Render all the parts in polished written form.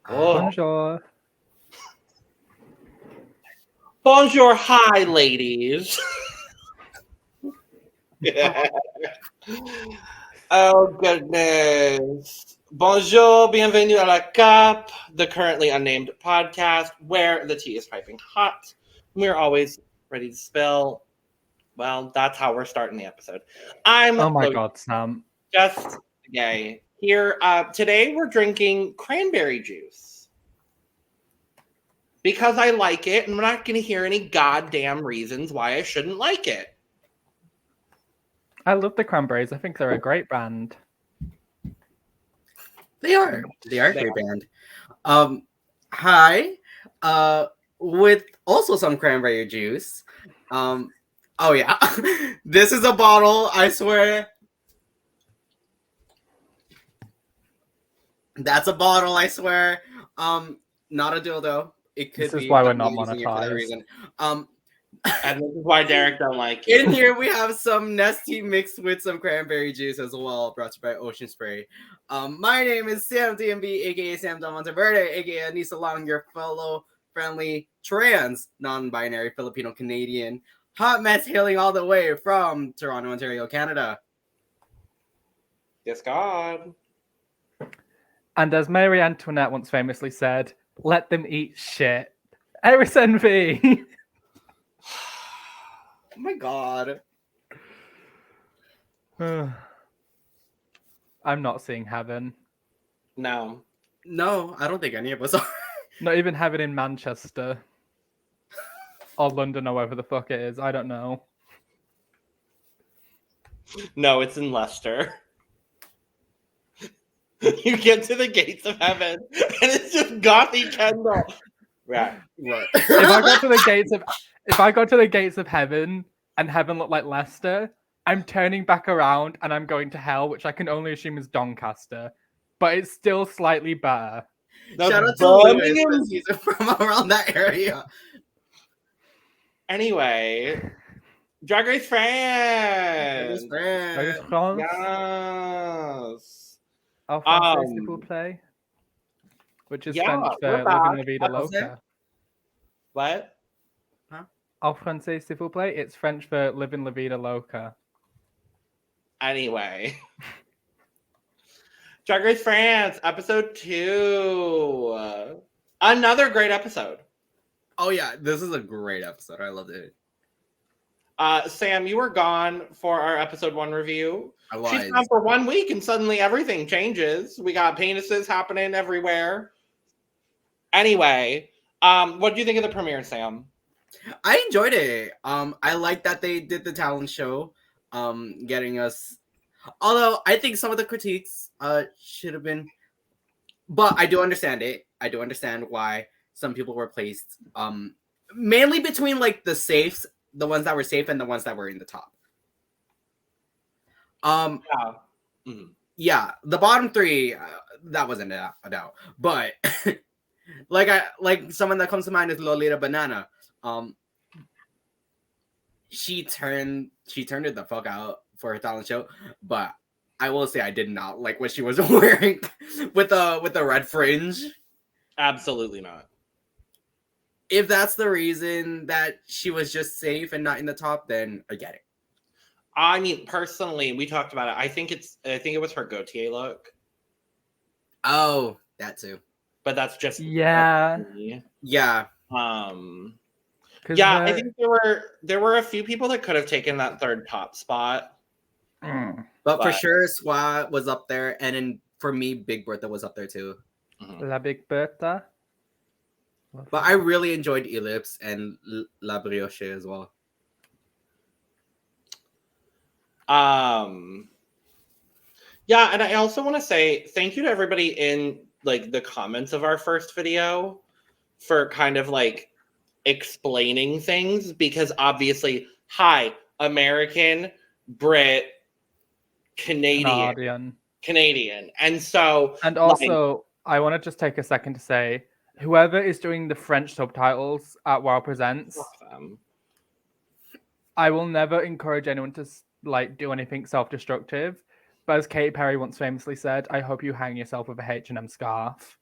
Bonjour. Bonjour, hi, ladies. Oh, goodness. Bonjour, bienvenue à la CAP, the Currently Unnamed Podcast, where the tea is piping hot. We're always ready to spill. Well, that's how we're starting the episode. Oh my God, Sam. Just gay. Here, today we're drinking cranberry juice. Because I like it, and I'm not going to hear any goddamn reasons why I shouldn't like it. I love the cranberries. I think they're a great band. They are a great band. Hi. With also some cranberry juice. Oh yeah. This is a bottle, I swear. That's a bottle, I swear. Not a dildo. It could this is be why we're not monetized. Reason. And this is why Derek don't like it. In here we have some Nestea mixed with some cranberry juice as well, brought to you by Ocean Spray. My name is Sam DMB, aka Sam Del Monteverde, aka Anissa Long, your fellow friendly trans non-binary Filipino Canadian hot mess hailing all the way from Toronto, Ontario, Canada. Yes, God. And as Marie Antoinette once famously said, let them eat shit. Eris Envy. Oh my God. I'm not seeing heaven. No, I don't think any of us are. Not even heaven in Manchester. Or London, or wherever the fuck it is. I don't know. No, it's in Leicester. You get to the gates of heaven, and it's just Gothy Kendall. Right. If I got to the gates of heaven, and heaven looked like Leicester, I'm turning back around and I'm going to hell, which I can only assume is Doncaster, but it's still slightly better. Shout out to Lewis, he's from around that area. Anyway, Drag Race France. Drag Race France. Yes. Au français, s'il vous plaît. Which is French for living la vida loca. What? Au français, s'il vous plaît. It's French for living la vida loca. Anyway. Drag Race France, episode 2. Another great episode. Oh yeah, this is a great episode. I loved it. Sam, you were gone for our episode 1 review. I was. She's gone for 1 week and suddenly everything changes. We got penises happening everywhere. Anyway, what do you think of the premiere, Sam? I enjoyed it. I like that they did the talent show, getting us. Although I think some of the critiques should have been, but I do understand it. I do understand why some people were placed, mainly between like the safes, the ones that were safe, and the ones that were in the top. Yeah, the bottom 3, that wasn't a doubt. But like someone that comes to mind is Lolita Banana. She turned it the fuck out for her talent show, but I will say I did not like what she was wearing with the red fringe. Absolutely not. If that's the reason that she was just safe and not in the top, then I get it. I mean, personally, we talked about it. I think it was her Gautier look. Oh, that too. But that's just yeah. Yeah. I think there were a few people that could have taken that third top spot. But for sure, Soa was up there, and then for me, Big Bertha was up there too. La Big Bertha. But I really enjoyed Elips and La Briochée as well. Yeah, and I also want to say thank you to everybody in like the comments of our first video for kind of like explaining things, because obviously, hi, American, Brit, Canadian. And so And also, I want to just take a second to say, whoever is doing the French subtitles at WoW Presents, I will never encourage anyone to like do anything self-destructive. But as Katy Perry once famously said, I hope you hang yourself with a H&M scarf.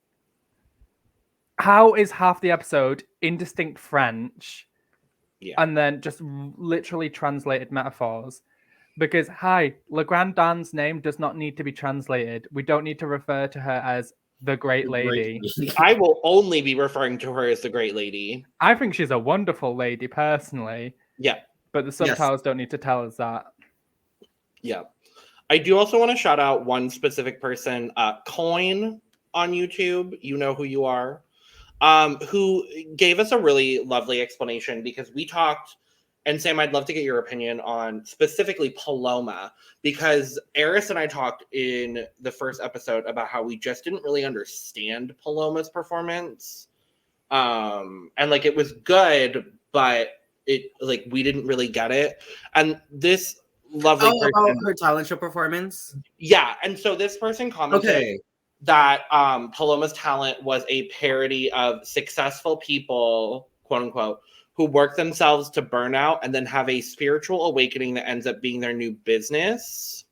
How is half the episode indistinct French and then just literally translated metaphors? Because, hi, Le Grande Dame's name does not need to be translated. We don't need to refer to her as the Great Lady. I will only be referring to her as the Great Lady. I think she's a wonderful lady, personally. Yeah. But the subtitles don't need to tell us that. Yeah. I do also want to shout out one specific person, Coin on YouTube. You know who you are. Who gave us a really lovely explanation, because we talked, and Sam, I'd love to get your opinion on specifically Paloma, because Eris and I talked in the first episode about how we just didn't really understand Paloma's performance. And like it was good, but it like we didn't really get it. And this lovely person, about her talent show performance? Yeah, and so this person commented that Paloma's talent was a parody of successful people, quote unquote, who work themselves to burnout and then have a spiritual awakening that ends up being their new business.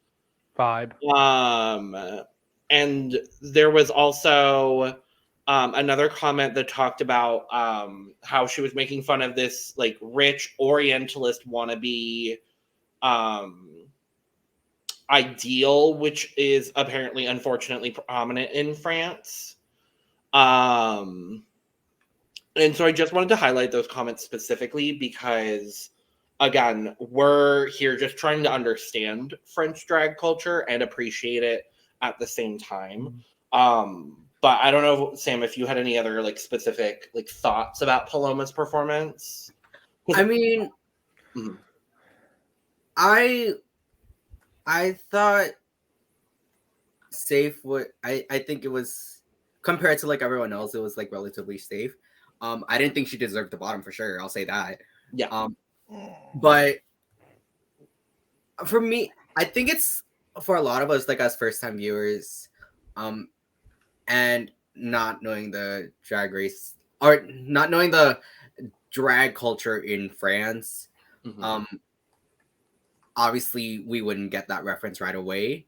Vibe. And there was also another comment that talked about how she was making fun of this like rich Orientalist wannabe ideal, which is apparently unfortunately prominent in France. And so I just wanted to highlight those comments specifically because, again, we're here just trying to understand French drag culture and appreciate it at the same time. But I don't know, Sam, if you had any other like specific like thoughts about Paloma's performance. I mean, I thought safe would I think it was, compared to like everyone else, it was like relatively safe. I didn't think she deserved the bottom for sure. I'll say that. Yeah. But for me, I think it's for a lot of us like as first time viewers, and not knowing the drag race or not knowing the drag culture in France. Obviously we wouldn't get that reference right away,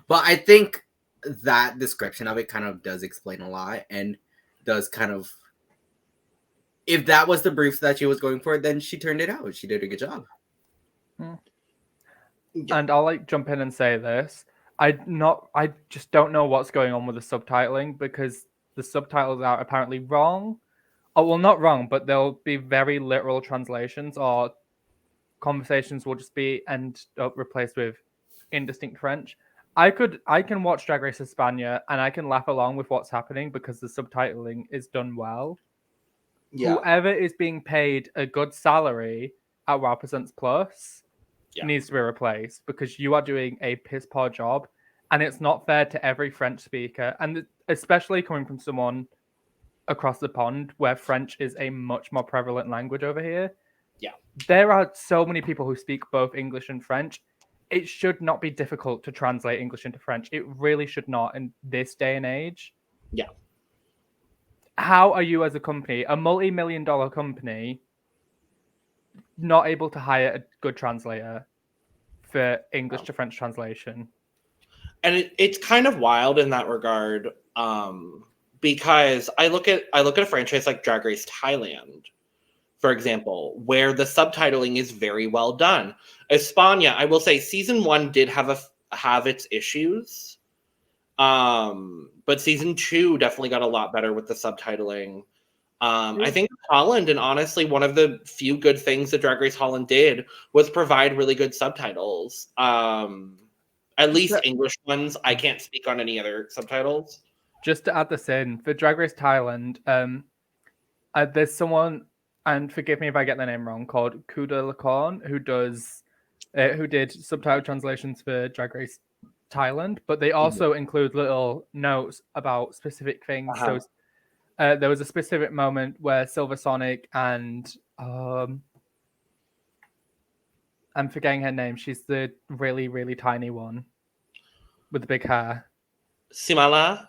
but I think that description of it kind of does explain a lot and does kind of, if that was the brief that she was going for, then she turned it out. She did a good job. And I'll like jump in and say this. I just don't know what's going on with the subtitling, because the subtitles are apparently wrong. Oh, well, not wrong, but there'll be very literal translations, or conversations will just be replaced with indistinct French. I can watch Drag Race España and I can laugh along with what's happening because the subtitling is done well. Yeah. Whoever is being paid a good salary at WoW Presents Plus needs to be replaced, because you are doing a piss poor job, and it's not fair to every French speaker, and especially coming from someone across the pond where French is a much more prevalent language over here. Yeah. There are so many people who speak both English and French. It should not be difficult to translate English into French. It really should not in this day and age. Yeah. How are you as a company, a multi-million-dollar company, not able to hire a good translator for English to French translation? And it's kind of wild in that regard, because I look at a franchise like Drag Race Thailand, for example, where the subtitling is very well done. España, I will say, season 1 did have its issues, but season 2 definitely got a lot better with the subtitling. I think Holland, and honestly, one of the few good things that Drag Race Holland did was provide really good subtitles. At least English ones. I can't speak on any other subtitles. Just to add this in, for Drag Race Thailand, There's someone, and forgive me if I get the name wrong, called Kuda Lakorn, who did subtitle translations for Drag Race Thailand, but they also include little notes about specific things. Uh-huh. So there was a specific moment where Silver Sonic and I'm forgetting her name. She's the really, really tiny one with the big hair. Simala?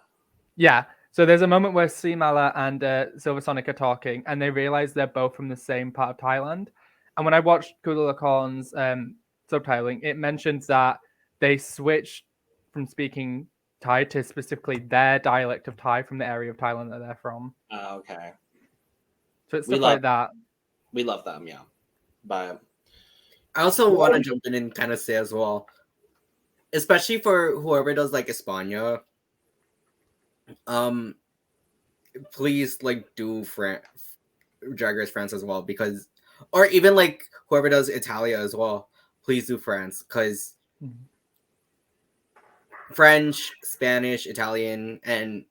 Yeah. So there's a moment where Simala and Silver Sonic are talking, and they realize they're both from the same part of Thailand. And when I watched Kuda Lakorn's subtitling, it mentions that they switched from speaking Thai to specifically their dialect of Thai from the area of Thailand that they're from. Okay. So it's stuff like that. We love them, yeah. But I also want to jump in and kind of say as well, especially for whoever does like España, please like do Drag Race France as well, because, or even like whoever does Italia as well, please do France, because French, Spanish, Italian, and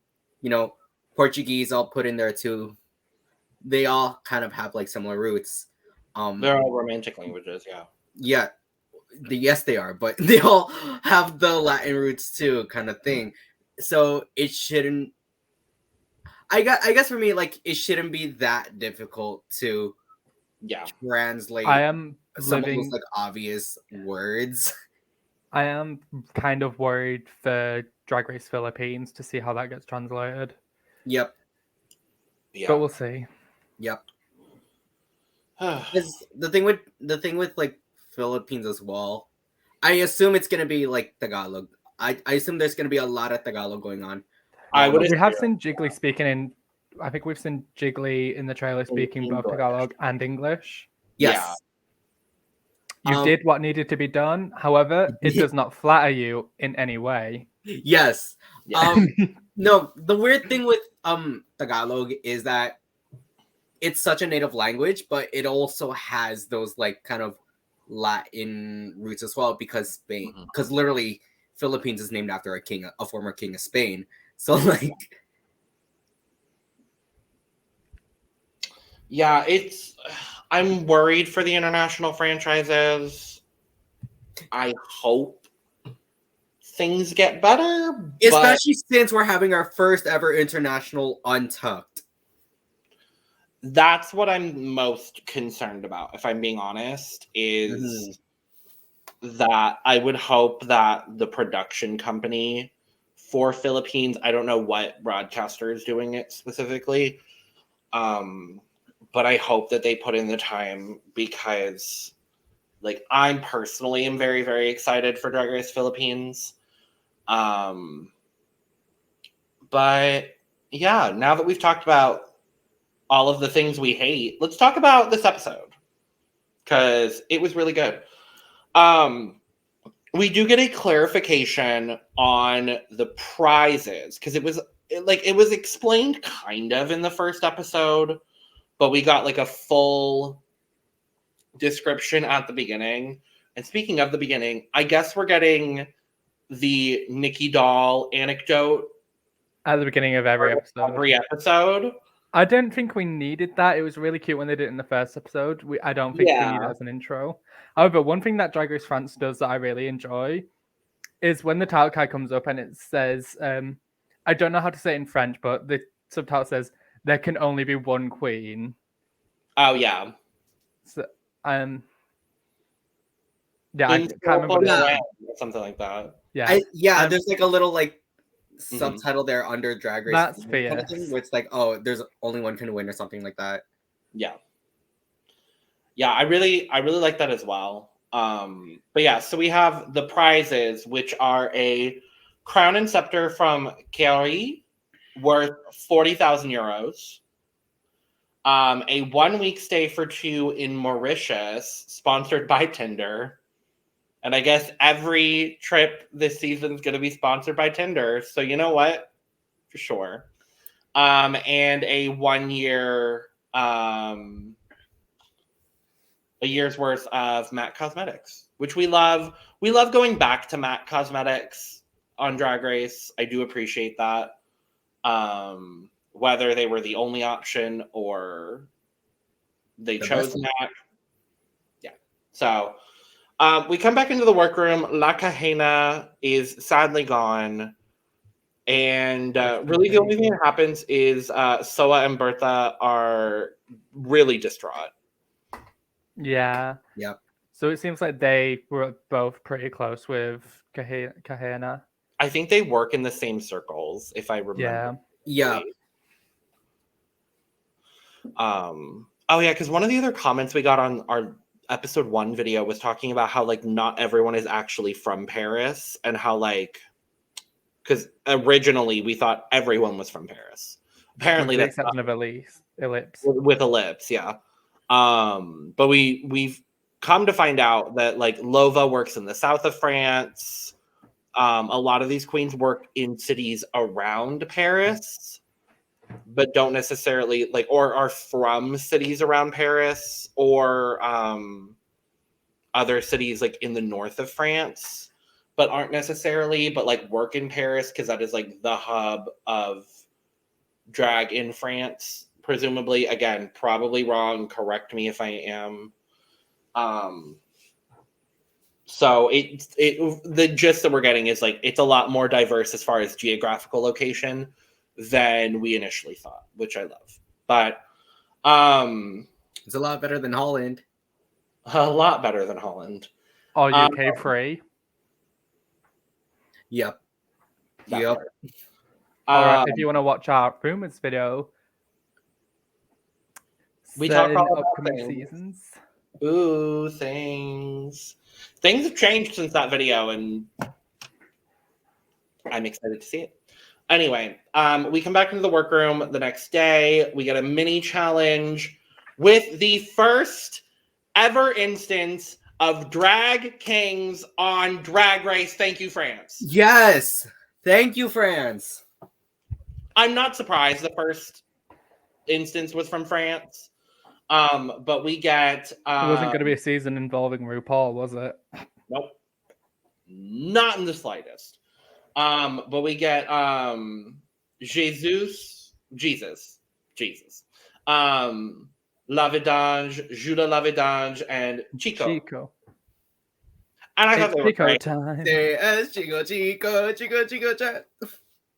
Portuguese all put in there too. They all kind of have like similar roots. They're all romantic languages, yeah. Yeah, yes they are, but they all have the Latin roots too, kind of thing. So it shouldn't. I guess for me, like, it shouldn't be that difficult to translate. I am some of those like obvious words. I am kind of worried for Drag Race Philippines to see how that gets translated. Yep. Yeah. But we'll see. Yep. the thing with like Philippines as well, I assume it's gonna be like Tagalog. I assume there's gonna be a lot of Tagalog going on. We have seen Jiggly speaking in. I think we've seen Jiggly in the trailer speaking both Tagalog and English. Yes. You did what needed to be done. However, it does not flatter you in any way. Yes. No, the weird thing with Tagalog is that it's such a native language, but it also has those like kind of Latin roots as well, because literally Philippines is named after a former king of Spain. So like, yeah, I'm worried for the international franchises. I hope things get better, especially since we're having our first ever international Untucked. That's what I'm most concerned about, if I'm being honest, is that I would hope that the production company for Philippines, I don't know what broadcaster is doing it specifically, but I hope that they put in the time, because like I'm personally am very, very excited for Drag Race Philippines. But yeah, now that we've talked about all of the things we hate, let's talk about this episode, because it was really good. We do get a clarification on the prizes, because it was explained kind of in the first episode, but we got like a full description at the beginning. And speaking of the beginning, I guess we're getting the Nikki Doll anecdote at the beginning of every episode. I don't think we needed that. It was really cute when they did it in the first episode. I don't think we need it as an intro. However, one thing that Drag Race France does that I really enjoy is when the title card comes up and it says, I don't know how to say it in French, but the subtitle says, "There can only be one queen." Oh, yeah. So, yeah, I can't remember. Something like that. Yeah. There's like a little like subtitle there under Drag Race. That's fair. Where it's like, oh, there's only one can win or something like that. Yeah. Yeah, I really like that as well. But yeah, so we have the prizes, which are a crown and scepter from Eris, worth 40,000 euros. A 1 week stay for two in Mauritius, sponsored by Tinder. And I guess every trip this season is going to be sponsored by Tinder. So you know what? For sure. And a 1 year, a year's worth of MAC Cosmetics, which we love. We love going back to MAC Cosmetics on Drag Race. I do appreciate that. whether they were the only option or they chose that. Yeah. So we come back into the workroom. La Cajena is sadly gone. And really the only thing that happens is Soa and Bertha are really distraught. Yeah. Yep. So it seems like they were both pretty close with Cajena. I think they work in the same circles, if I remember. Yeah. Oh yeah, because one of the other comments we got on our episode 1 video was talking about how like not everyone is actually from Paris, and how like, because originally we thought everyone was from Paris. Apparently, with the that's exception of Elips. with Elips, yeah. But we've come to find out that like Lova works in the south of France. A lot of these queens work in cities around Paris, but don't necessarily like, or are from cities around Paris, or other cities like in the north of France, but aren't necessarily, but like work in Paris because that is like the hub of drag in France, presumably. Again, probably wrong. Correct me if I am. So the gist that we're getting is like it's a lot more diverse as far as geographical location than we initially thought, which I love. But it's a lot better than Holland. A lot better than Holland. All UK free. Yep. Yep. All right, if you want to watch our rumors video, we talk about upcoming things. Seasons. Ooh, things have changed since that video, and I'm excited to see it. Anyway, we come back into the workroom the next day. We get a mini challenge with the first ever instance of drag kings on Drag Race. Thank you, France. Yes. Thank you, France. I'm not surprised the first instance was from France. But we get... it wasn't going to be a season involving RuPaul, was it? Nope. Not in the slightest. But we get Jesus. La Vidange, Judah La Vidange, and Chico. And I thought they were great. Time. Chico.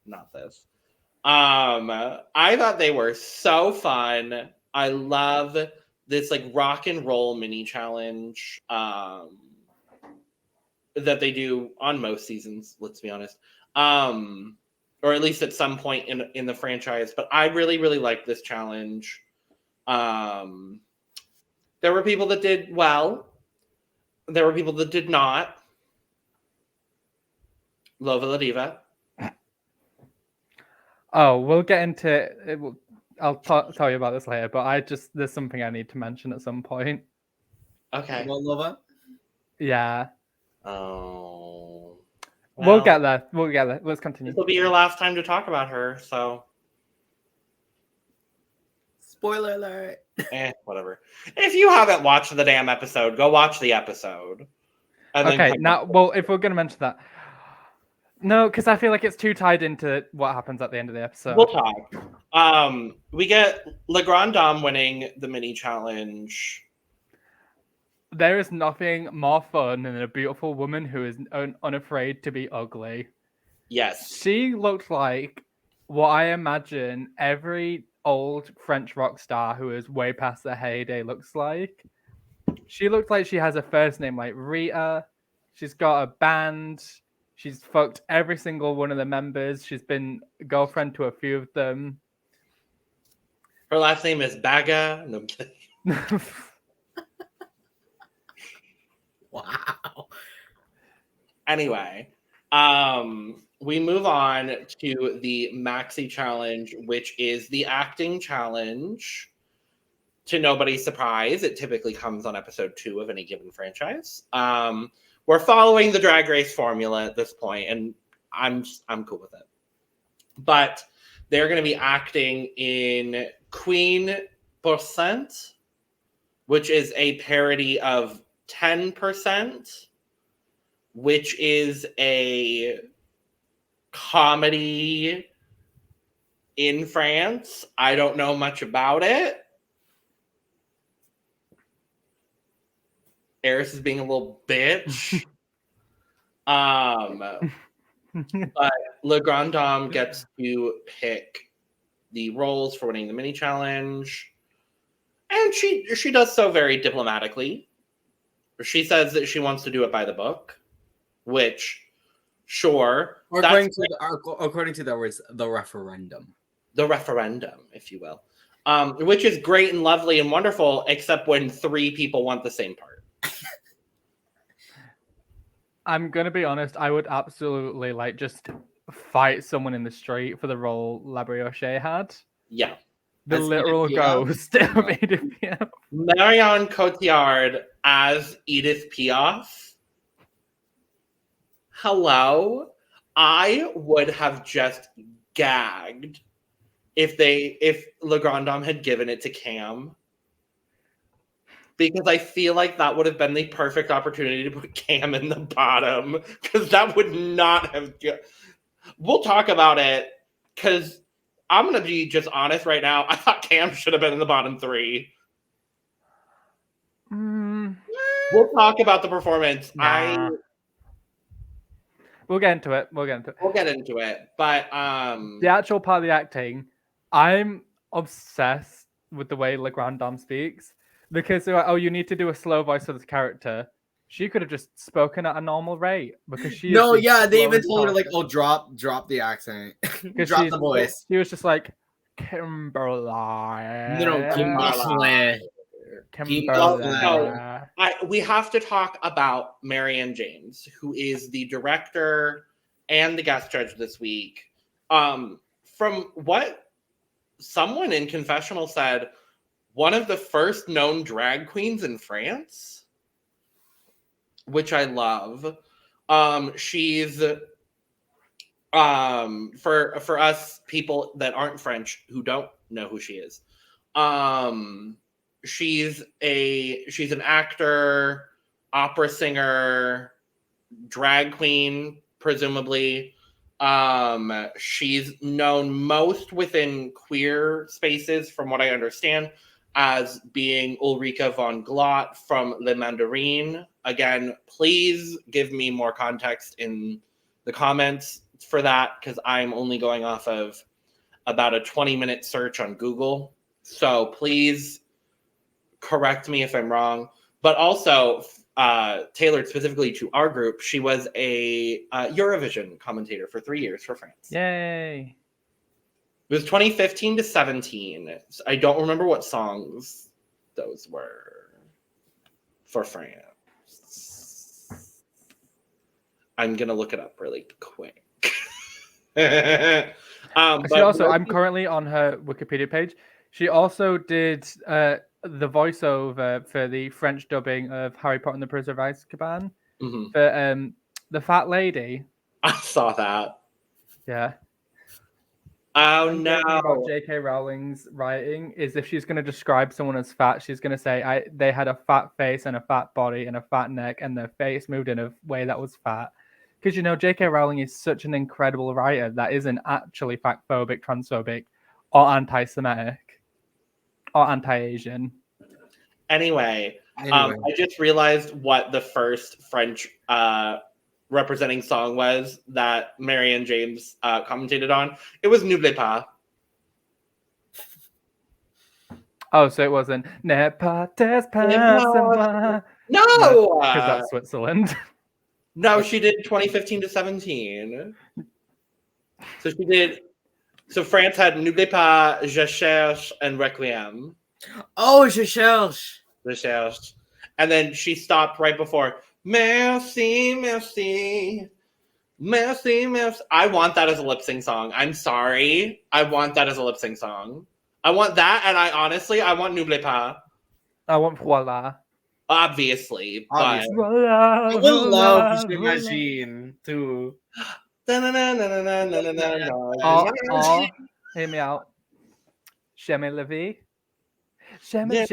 Not this. I thought they were so fun. I love this like rock and roll mini challenge that they do on most seasons, let's be honest. Or at least at some point in the franchise. But I really, really liked this challenge. There were people that did well. There were people that did not. Lova Ladiva. Oh, we'll get into it. I'll tell you about this later, but there's something I need to mention at some point. Okay. About Lova? Yeah. Oh. We'll get there. Let's continue. This will be your last time to talk about her, so. Spoiler alert. Whatever. If you haven't watched the damn episode, go watch the episode. Okay, now, well, if we're going to mention that. No, because I feel like it's too tied into what happens at the end of the episode. We'll talk. We get La Grande Dame winning the mini challenge. There is nothing more fun than a beautiful woman who is unafraid to be ugly. Yes. She looked like what I imagine every old French rock star who is way past their heyday looks like. She looked like she has a first name like Rita. She's got a band. She's fucked every single one of the members. She's been a girlfriend to a few of them. Her last name is Baga. No, I'm kidding. Wow. Anyway, we move on to the Maxi Challenge, which is the acting challenge. To nobody's surprise, it typically comes on episode 2 of any given franchise. We're following the Drag Race formula at this point, and I'm cool with it. But they're going to be acting in Queen Percent, which is a parody of 10%, which is a comedy in France. I don't know much about it. Eris is being a little bitch. But Le Grande Dame gets to pick the roles for winning the mini challenge. And she does so very diplomatically. She says that she wants to do it by the book, which, sure. According to the words, the referendum. The referendum, if you will. Which is great and lovely and wonderful, except when 3 people want the same part. I'm going to be honest, I would absolutely just fight someone in the street for the role La Briochée had. Yeah. The As literal Edith Piaf? ghost of Edith Piaf. Marianne Cotillard as Edith Piaf. Hello? I would have just gagged if Le Grande Dame had given it to Kam. Because I feel like that would have been the perfect opportunity to put Kam in the bottom. Because that would not have... We'll talk about it. Because I'm going to be just honest right now. I thought Kam should have been in the bottom 3. We'll talk about the performance. Nah. We'll get into it. We'll get into it. But the actual part of the acting, I'm obsessed with the way Le Grande Dame speaks. Because they're like, oh, you need to do a slow voice for this character. She could have just spoken at a normal rate because she. No, yeah, they even told her like, oh, drop the accent, drop the voice. She was just like Kimberly. No, Kimberly. We have to talk about Marianne James, who is the director and the guest judge this week. From what someone in confessional said, one of the first known drag queens in France, which I love. She's for us people that aren't French who don't know who she is. She's an actor, opera singer, drag queen, presumably. She's known most within queer spaces, from what I understand, as being Ulrika von Glott from Le Mandarin. Again, please give me more context in the comments for that, because I'm only going off of about a 20-minute search on Google. So please correct me if I'm wrong. But also, tailored specifically to our group, she was a Eurovision commentator for 3 years for France. Yay! It was 2015 to 17. I don't remember what songs those were for France. I'm going to look it up really quick. I'm currently on her Wikipedia page. She also did the voiceover for the French dubbing of Harry Potter and the Prisoner of Azkaban. Mm-hmm. For the fat lady. I saw that. Yeah. Oh no! About J.K. Rowling's writing is if she's going to describe someone as fat, she's going to say they had a fat face and a fat body and a fat neck, and their face moved in a way that was fat. Because J.K. Rowling is such an incredible writer that isn't actually fatphobic, transphobic, or anti-Semitic, or anti-Asian. Anyway. I just realized what the first French representing song was that Marianne James commentated on. It was N'oubliez pas. Oh, so it wasn't Ne partez pas sans moi. No! Because that's Switzerland. No, she did 2015 to 17. So she did... So France had N'oubliez pas, Je cherche, and Requiem. Oh, Je cherche. Je cherche. And then she stopped right before... Merci, merci, merci, merci. I want that as a lip sync song. I'm sorry. I want that as a lip sync song. I want that, and I want N'oubliez pas. I want Voila. Obviously. But... I would love J'imagine too. Hear me out. J'aime la vie. J'aime la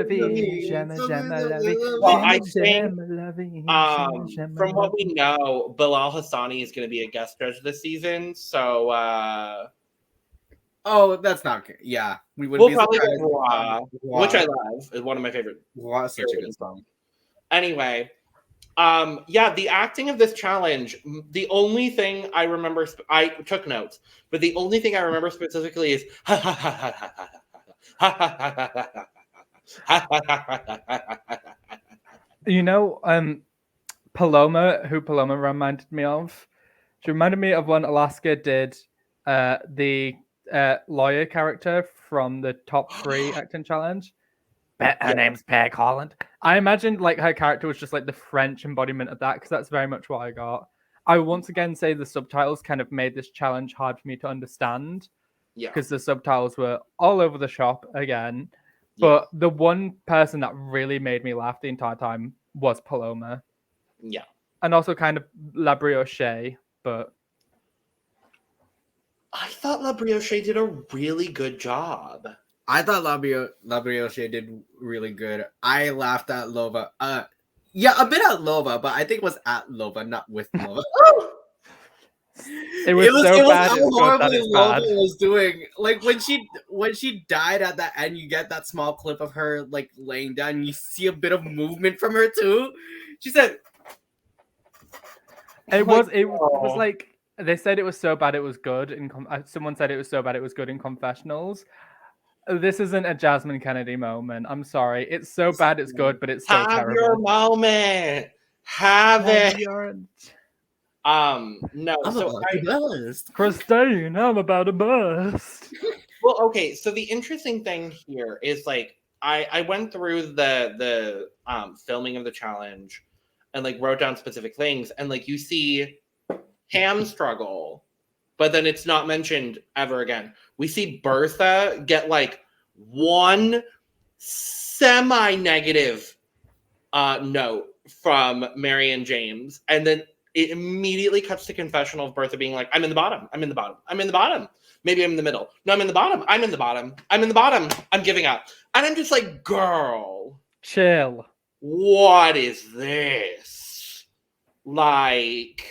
vie. J'aime la vie. Well, I think, from what we know, Bilal Hassani is going to be a guest judge this season. So Oh, that's not okay. Yeah, we would We'll be probably surprised. go Roa, which I love. Is one of my favorite. Wow, such a good song. Anyway, the acting of this challenge, the only thing I remember, I took notes, but the only thing I remember specifically is You know, Paloma, who Paloma reminded me of. She reminded me of when Alaska did the lawyer character from the top 3 acting challenge. Her name's Peg Holland. I imagined like her character was just like the French embodiment of that, because that's very much what I got. I would once again say the subtitles kind of made this challenge hard for me to understand, because the subtitles were all over the shop again. But the one person that really made me laugh the entire time was Paloma. Yeah. And also kind of La Briochée, but I thought La Briochée did a really good job. I thought La Briochée did really good. I laughed at Lova. Yeah, a bit at Lova, but I think it was at Lova, not with Lova. It was so bad. How it's horribly good that it's Lova bad. was doing. Like when she died at the end, you get that small clip of her like laying down. And you see a bit of movement from her too. She said, It was like they said it was so bad it was good. Someone said it was so bad it was good in confessionals. This isn't a Jasmine Kennedy moment. I'm sorry. It's so bad it's good, but it's so Have terrible. your moment. Have it. No. I'm So about to burst. Christine, I'm about to burst. Well, okay. So the interesting thing here is like I went through the filming of the challenge and like wrote down specific things, and like you see Ham struggle, but then it's not mentioned ever again. We see Bertha get like one semi-negative note from Marianne James, and then it immediately cuts to confessional of Bertha being like, I'm in the bottom. I'm in the bottom. I'm in the bottom. Maybe I'm in the middle. No, I'm in the bottom. I'm in the bottom. I'm in the bottom. I'm giving up. And I'm just like, girl, chill. What is this? Like,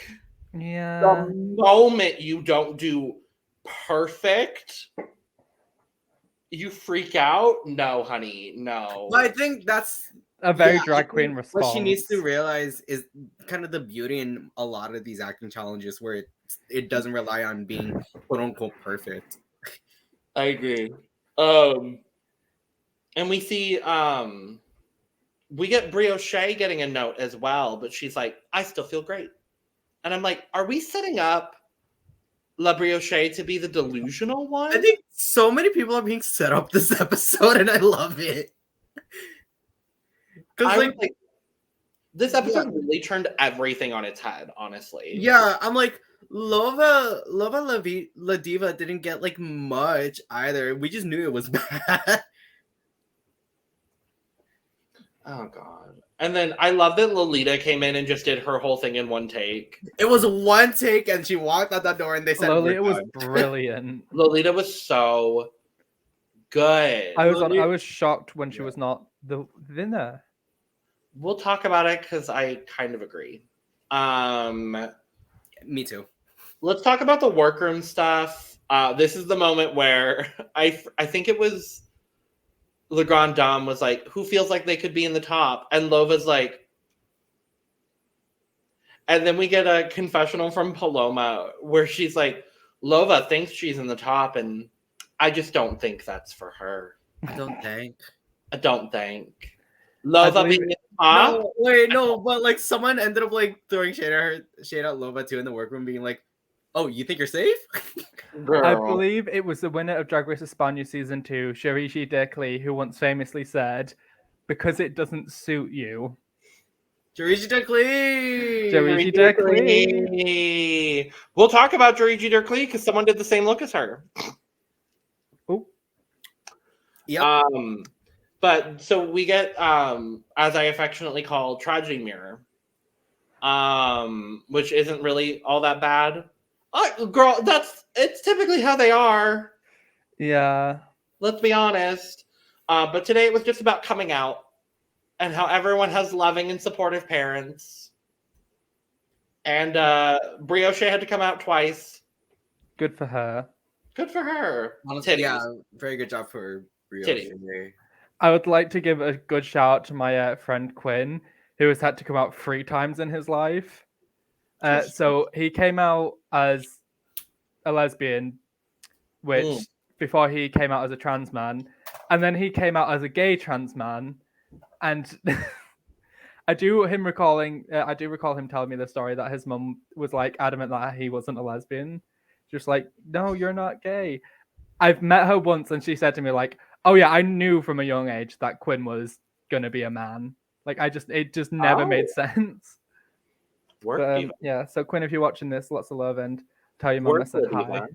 yeah. The moment you don't do perfect, you freak out. No, honey, no. But I think that's a very drag queen response. What she needs to realize is kind of the beauty in a lot of these acting challenges where it doesn't rely on being quote unquote perfect. I agree. And we see we get Briochée getting a note as well, but she's like, I still feel great. And I'm like, are we setting up La Briochée to be the delusional one? I think so many people are being set up this episode, and I love it. Because like this episode really turned everything on its head, honestly. Yeah, I'm like, Lova Ladiva didn't get like much either. We just knew it was bad. Oh god. And then I love that Lolita came in and just did her whole thing in one take. It was one take, and she walked out that door, and they said Lolita was brilliant. Lolita was so good. I was shocked when she was not the winner. We'll talk about it because I kind of agree. Me too. Let's talk about the workroom stuff. This is the moment where I think it was the Grande Dame was like, who feels like they could be in the top? And Lova's like, and then we get a confessional from Paloma where she's like, Lova thinks she's in the top, and I just don't think that's for her. I don't think. Lova being in the top. No, but like someone ended up like throwing shade at Lova too in the workroom, being like, "Oh, you think you're safe?" Girl. I believe it was the winner of Drag Race España Season 2, Sharishi Dekli, who once famously said, because it doesn't suit you. Sharishi Dekli! We'll talk about Sharishi Dekli because someone did the same look as her. Oh. Yep. But so we get, as I affectionately call, Tragedy Mirror, which isn't really all that bad. Girl, it's typically how they are. Yeah. Let's be honest. But today it was just about coming out and how everyone has loving and supportive parents. And Briochée had to come out twice. Good for her. Good for her. Honestly, Titties. yeah, very good job for Briochée. I would like to give a good shout out to my friend Quinn, who has had to come out 3 times in his life. So he came out as a lesbian, which before he came out as a trans man, and then he came out as a gay trans man, and I do recall him telling me the story that his mum was like adamant that he wasn't a lesbian, just like, no, you're not gay. I've met her once, and she said to me like, oh yeah, I knew from a young age that Quinn was gonna be a man. Like it just never made sense. Work But diva. yeah, so Quinn, if you're watching this, lots of love and tell your mum I Work said diva. hi.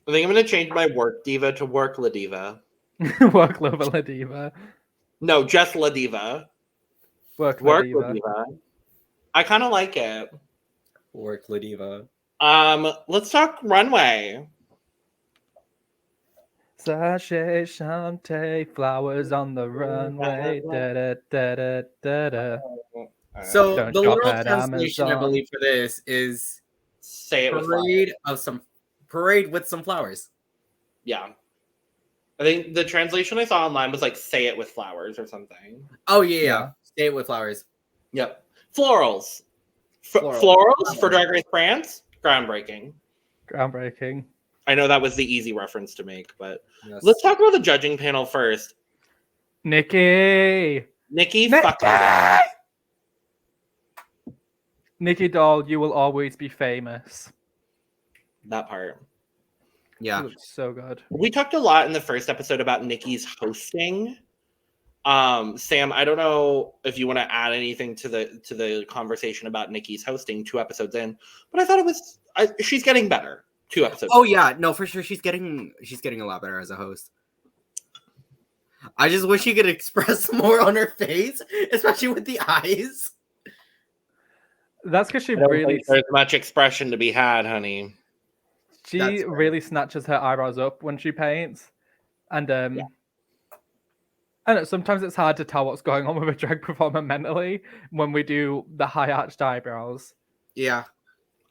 I think I'm going to change my work diva to work Ladiva. Work Lova Ladiva. No, just Ladiva. Work Work Ladiva. Ladiva. I kind of like it. Work Ladiva. Let's talk runway. Sachet, Shante, flowers on the runway. Da, da, da, da, da, da. So Don't the shop literal at translation, I Amazon. believe, for this is Say it with flowers. parade with some flowers. Yeah. I think the translation I saw online was like say it with flowers or something. Oh yeah. Say it with flowers. Yep. Florals. Florals. Florals for Drag Race France? Groundbreaking. I know that was the easy reference to make, but let's talk about the judging panel first. Nikki fuck her. Nikki Doll, you will always be famous. That part. Yeah. It looks so good. We talked a lot in the first episode about Nikki's hosting. Sam, I don't know if you want to add anything to the conversation about Nikki's hosting 2 episodes in, but I thought she's getting better 2 episodes. Oh yeah, no, for sure she's getting a lot better as a host. I just wish she could express more on her face, especially with the eyes. That's because she I don't really think there's much expression to be had, honey. She really snatches her eyebrows up when she paints, and I know sometimes it's hard to tell what's going on with a drag performer mentally when we do the high arched eyebrows. Yeah,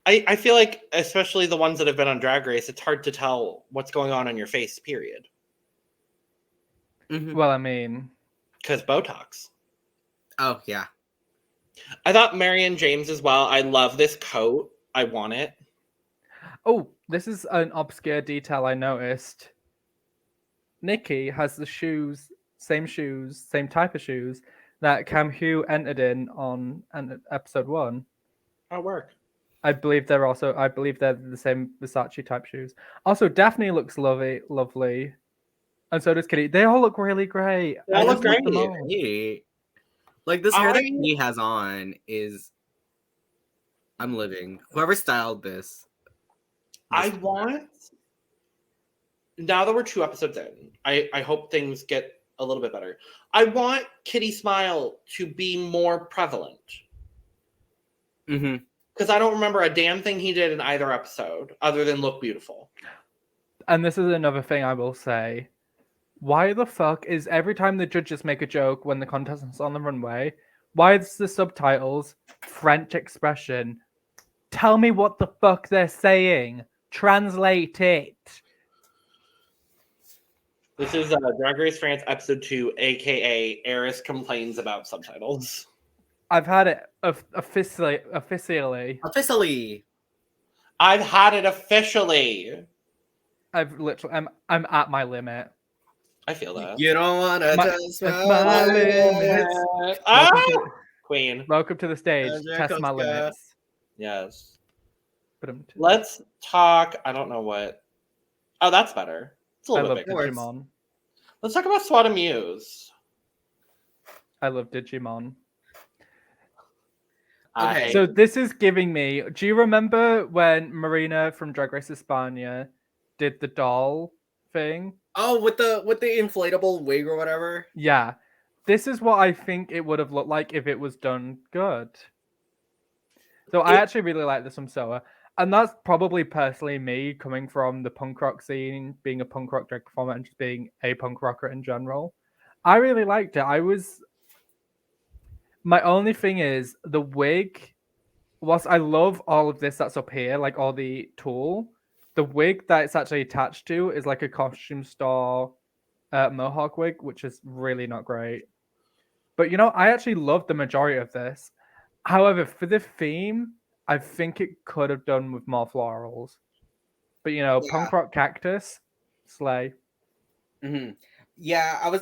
I feel like, especially the ones that have been on Drag Race, it's hard to tell what's going on your face. Period. Mm-hmm. Well, I mean, because Botox. Oh yeah. I thought Marianne James as well. I love this coat. I want it. Oh, this is an obscure detail I noticed. Nikki has the same type of shoes that Kam Hugh entered in on episode 1. Oh, work. I believe they're the same Versace type shoes. Also, Daphne looks lovely. And so does Kitty. They all look really great. They all look great. Yeah. Like this hair that he has on is I'm living. Whoever styled this. I want, now that we're 2 episodes in, I hope things get a little bit better. I want Kitty Smile to be more prevalent. Mm-hmm. Because I don't remember a damn thing he did in either episode other than look beautiful. And this is another thing I will say. Why the fuck is every time the judges make a joke when the contestant's on the runway, why is the subtitles French expression? Tell me what the fuck they're saying. Translate it. This is Drag Race France episode 2, aka Eris complains about subtitles. I've had it officially. I've had it officially. I've literally. I'm at my limit. I feel that. You don't want to test my limits. Queen. Welcome to the stage. Test my limits. Yes. Let's talk. I don't know what. Oh, that's better. It's a little bit bigger. Digimon. Let's talk about Soa de Muse. I love Digimon. Okay. So this is giving me. Do you remember when Marina from Drag Race España did the doll thing? Oh, with the inflatable wig or whatever? Yeah. This is what I think it would have looked like if it was done good. So I actually really like this from Soa. And that's probably personally me coming from the punk rock scene, being a punk rock drag performer and just being a punk rocker in general. I really liked it. My only thing is the wig, whilst I love all of this that's up here, like all the tulle, The wig that it's actually attached to is like a costume store mohawk wig, which is really not great. But I actually love the majority of this. However, for the theme, I think it could have done with more florals. But punk rock cactus, slay. Mm-hmm. Yeah,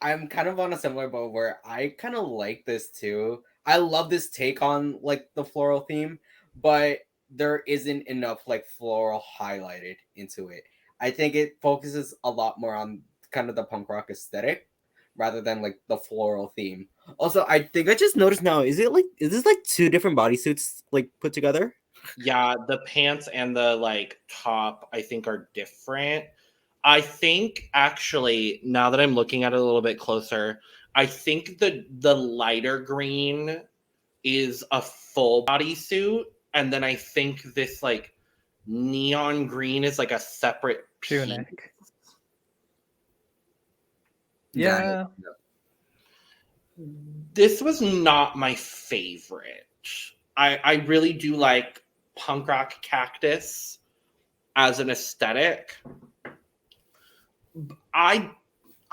I'm kind of on a similar boat where I kind of like this too. I love this take on like the floral theme, but there isn't enough like floral highlighted into it. I think it focuses a lot more on kind of the punk rock aesthetic rather than like the floral theme. Also, I think I just noticed now, is this like two different bodysuits like put together? Yeah, the pants and the like top I think are different. I think actually, now that I'm looking at it a little bit closer, I think the lighter green is a full bodysuit, and then I think this like neon green is like a separate piece. Tunic. Yeah. This was not my favorite. I really do like punk rock cactus as an aesthetic. I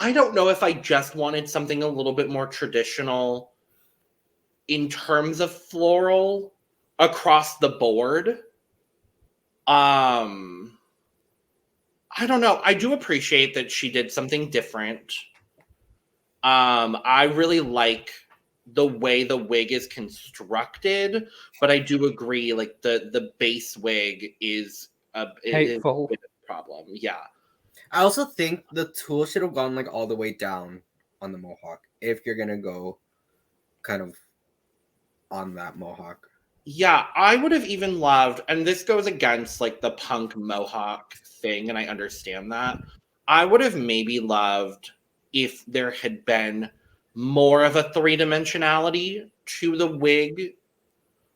don't know if I just wanted something a little bit more traditional in terms of floral across the board. I don't know. I do appreciate that she did something different. I really like the way the wig is constructed, but I do agree, like the base wig is Hateful. a problem. Yeah. I also think the tool should have gone like all the way down on the mohawk if you're gonna go kind of on that mohawk. Yeah, I would have even loved, and this goes against like the punk mohawk thing, and I understand that. I would have maybe loved if there had been more of a three-dimensionality to the wig,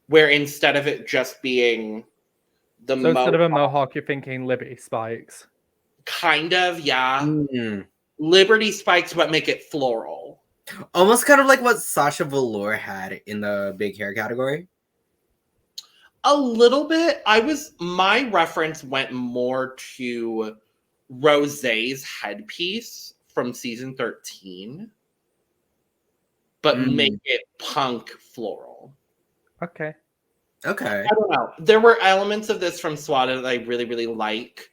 where instead of it just being the So instead of a mohawk, you're thinking Liberty spikes. kind of, yeah. Liberty spikes, but make it floral. Almost kind of like what Sasha Velour had in the big hair category. A little bit. My reference went more to Rosé's headpiece from season 13, but make it punk floral. Okay. I don't know. There were elements of this from Soa that I really, really like.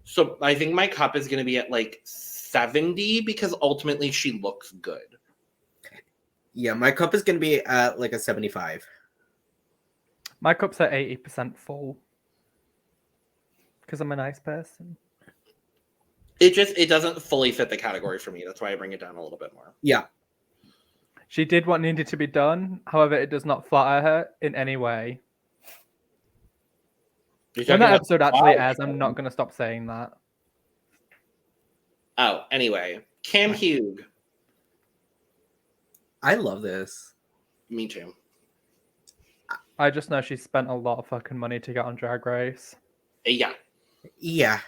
So I think my cup is going to be at like 70 because ultimately she looks good. Yeah, my cup is going to be at like a 75. My cup's at 80% full. Because I'm a nice person. It doesn't fully fit the category for me. That's why I bring it down a little bit more. Yeah. She did what needed to be done. However, it does not flatter her in any way. When that episode actually airs, I'm not going to stop saying that. Oh, anyway. Kam Hugh. I love this. Me too. I just know she spent a lot of fucking money to get on Drag Race. Yeah. Yeah.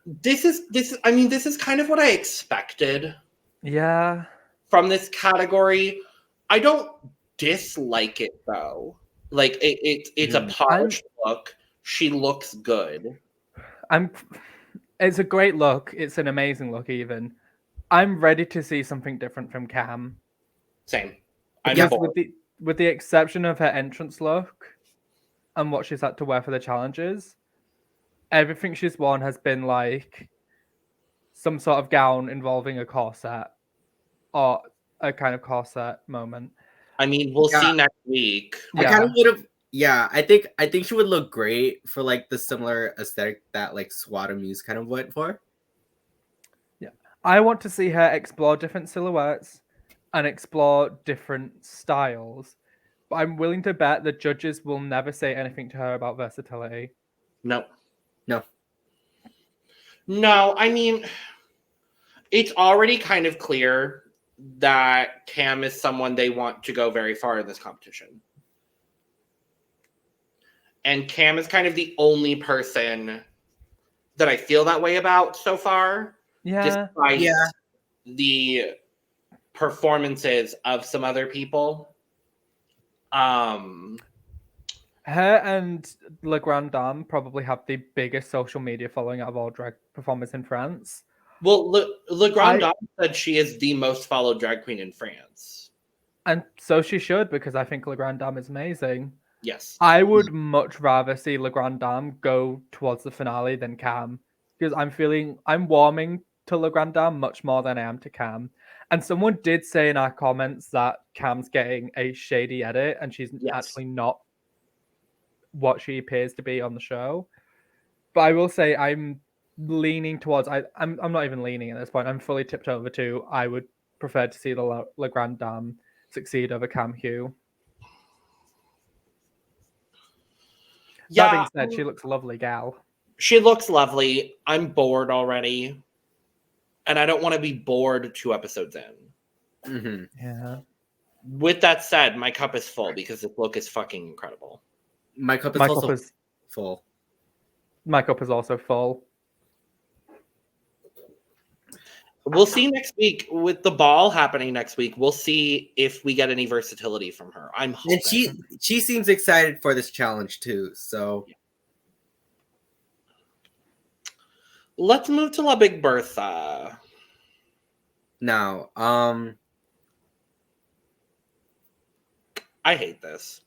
This is kind of what I expected. Yeah. From this category. I don't dislike it though. Like it's a polished look. She looks good. It's a great look. It's an amazing look even. I'm ready to see something different from Kam. Same. With the exception of her entrance look and what she's had to wear for the challenges, everything she's worn has been like some sort of gown involving a corset or a kind of corset moment. I mean, we'll see next week. I kind of would have. Yeah, I think she would look great for like the similar aesthetic that like Soa de Muse kind of went for. Yeah, I want to see her explore different silhouettes and explore different styles. But I'm willing to bet the judges will never say anything to her about versatility. No. No, I mean, it's already kind of clear that Kam is someone they want to go very far in this competition. And Kam is kind of the only person that I feel that way about so far. Yeah. Despite the performances of some other people. Her Her and Le Grande Dame probably have the biggest social media following out of all drag performers in France. Well, Le Grande Dame said she is the most followed drag queen in France. And so she should, because I think Le Grande Dame is amazing. Yes. I would much rather see Le Grande Dame go towards the finale than Kam, because I'm warming to Le Grande Dame much more than I am to Kam. And someone did say in our comments that Cam's getting a shady edit and she's actually not what she appears to be on the show. But I will say I'm leaning towards I'm not even leaning at this point. I'm fully tipped over to I would prefer to see the Le Grande Dame succeed over Kam Hugh. Yeah, that being said, she looks a lovely gal. She looks lovely. I'm bored already. And I don't want to be bored 2 episodes in. Mm-hmm. Yeah. With that said, my cup is full because this look is fucking incredible. My cup is also full. My cup is also full. We'll see next week with the ball happening next week. We'll see if we get any versatility from her. I'm hoping. And she seems excited for this challenge too. So let's move to La Big Bertha. Now, I hate this.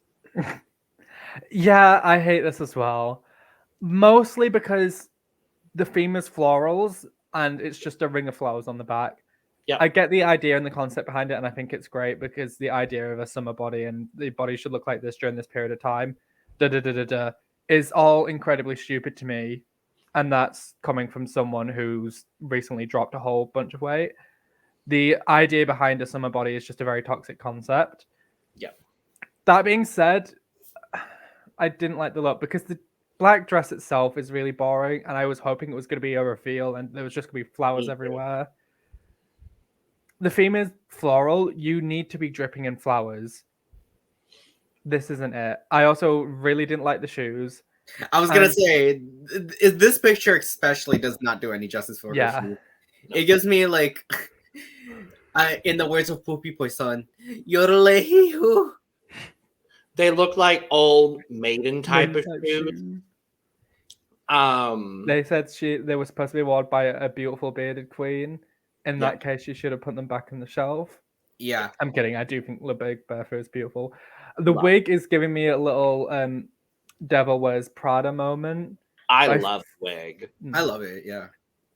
Yeah, I hate this as well. Mostly because the theme is florals and it's just a ring of flowers on the back. Yeah, I get the idea and the concept behind it, and I think it's great because the idea of a summer body and the body should look like this during this period of time, is all incredibly stupid to me. And that's coming from someone who's recently dropped a whole bunch of weight. The idea behind a summer body is just a very toxic concept. Yeah. That being said, I didn't like the look because the black dress itself is really boring, and I was hoping it was going to be a reveal and there was just going to be flowers everywhere. The theme is floral. You need to be dripping in flowers. This isn't it. I also really didn't like the shoes. I was going to say, this picture especially does not do any justice for her shoes. No. It gives me like, in the words of Poopy Poisson, Yorlehihu. They look like old maiden type of shoes. They said they were supposed to be worn by a beautiful bearded queen. In that case, you should have put them back on the shelf. Yeah. I'm kidding. I do think La Big Bertha is beautiful. The wig is giving me a little Devil Wears Prada moment. I love wig. I love it, yeah.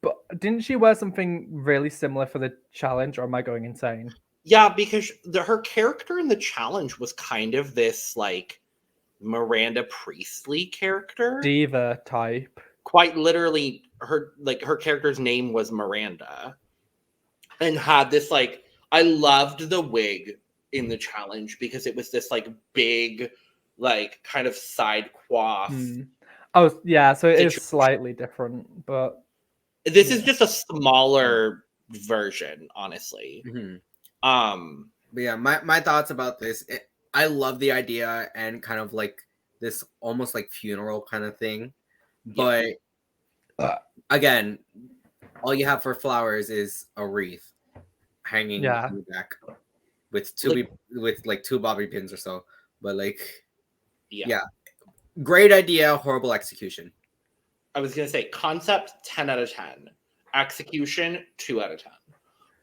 But didn't she wear something really similar for the challenge, or am I going insane? Yeah, because her character in the challenge was kind of this like Miranda Priestley character. Diva type. Quite literally, her character's name was Miranda. And had this like, I loved the wig in the challenge because it was this like big, like kind of side coif. Oh yeah, so it is slightly different, but this is just a smaller version, honestly. Mm-hmm. But yeah, my thoughts about this. I love the idea and kind of like this almost like funeral kind of thing, but again, all you have for flowers is a wreath hanging on the back with two bobby pins or so. But like, yeah, great idea, horrible execution. I was gonna say concept 10 out of 10, execution 2 out of 10.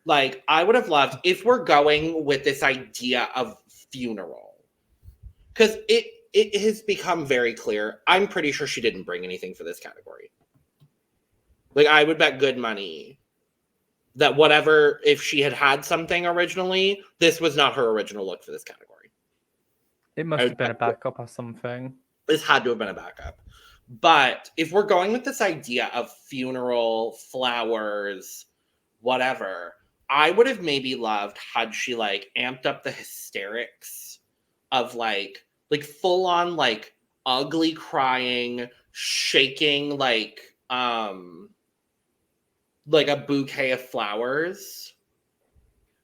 Like, I would have loved if we're going with this idea of funeral, because it has become very clear. I'm pretty sure she didn't bring anything for this category. Like, I would bet good money that whatever, if she had something originally, this was not her original look for this category. It must have been a backup or something. This had to have been a backup. But if we're going with this idea of funeral, flowers, whatever, I would have maybe loved had she like amped up the hysterics of like full on like ugly crying, shaking like a bouquet of flowers.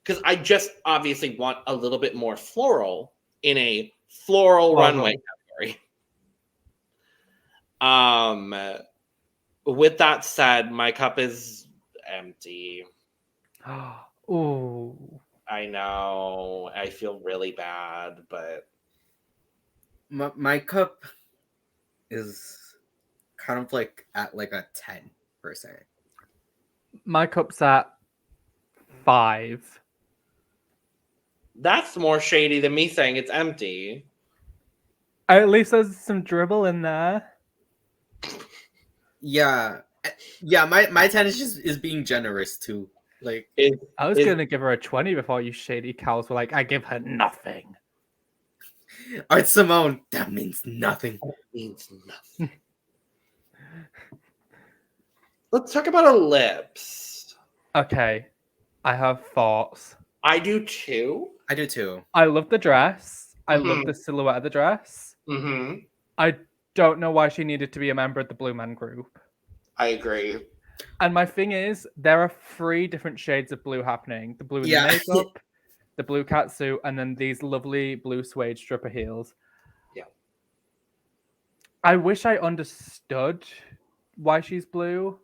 Because I just obviously want a little bit more floral in a floral runway category. With that said, my cup is empty. Oh, I know. I feel really bad, but My cup is kind of like at like a 10%. My cup's at 5. That's more shady than me saying it's empty. At least there's some dribble in there. Yeah. Yeah, my 10 is being generous too. Like, I was gonna give her a 20 before you shady cows were like, I give her nothing. Art Simone, that means nothing. Means nothing. Let's talk about Elips. Okay, I have thoughts. I do too. I do too. I love the dress. I Mhm. love the silhouette of the dress. Mm-hmm. I don't know why she needed to be a member of the Blue Man group. I agree. And my thing is, there are 3 different shades of blue happening. The blue in Yeah. the makeup, the blue catsuit, and then these lovely blue suede stripper heels. Yeah. I wish I understood why she's blue.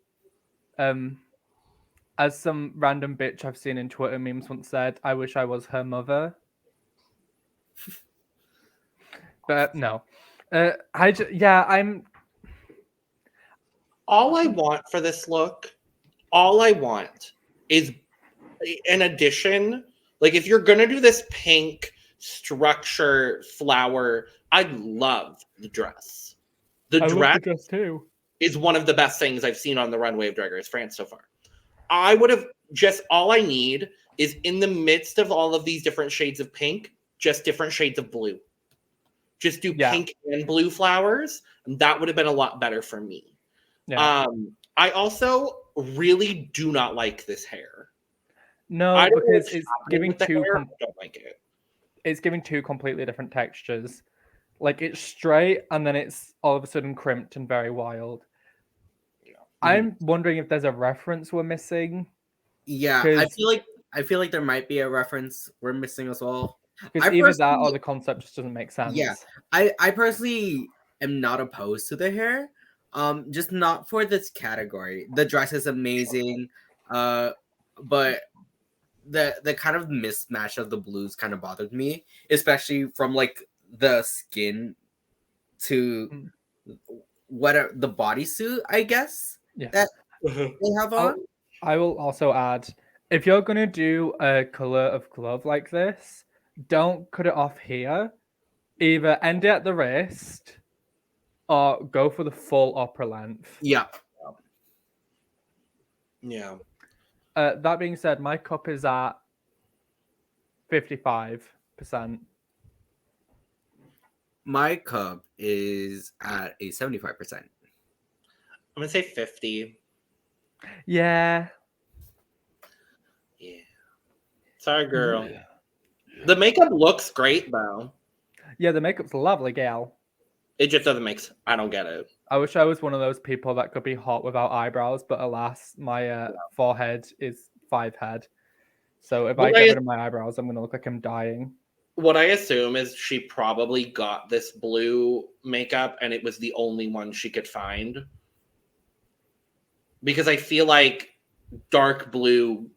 As some random bitch I've seen in Twitter memes once said, I wish I was her mother. But no. I'm... All I want for this look, all I want is an addition. Like, if you're gonna do this pink structure flower, I love the dress. The I dress love the dress too. is one of the best things I've seen on the runway of Drag Race France so far. I would have just, all I need is in the midst of all of these different shades of pink, just different shades of blue. Just do pink and blue flowers, and that would have been a lot better for me. Yeah. I also really do not like this hair. No, I don't know because what's it's happening giving with the two. hair. I don't like it. It's giving 2 completely different textures. Like, it's straight, and then it's all of a sudden crimped and very wild. Yeah. I'm wondering if there's a reference we're missing. Yeah, 'Cause- I feel like there might be a reference we're missing as well. Because either that or the concept just doesn't make sense. Yeah, I personally am not opposed to the hair. Just not for this category. The dress is amazing, but the kind of mismatch of the blues kind of bothered me, especially from like the skin to what the bodysuit, I guess, Yeah. that they have on. I will also add, if you're going to do a color of glove like this, don't cut it off here. Either end it at the wrist or go for the full opera length. Yeah. Yeah. That being said, my cup is at 55%. My cup is at a 75%. I'm gonna say 50. Yeah. Yeah. Sorry, girl. The makeup looks great though. Yeah, the makeup's lovely, gal. It just doesn't make sense. I don't get it. I wish I was one of those people that could be hot without eyebrows, but alas, my forehead is 5 head. So if I get rid of my eyebrows, I'm going to look like I'm dying. What I assume is she probably got this blue makeup and it was the only one she could find. Because I feel like dark blue,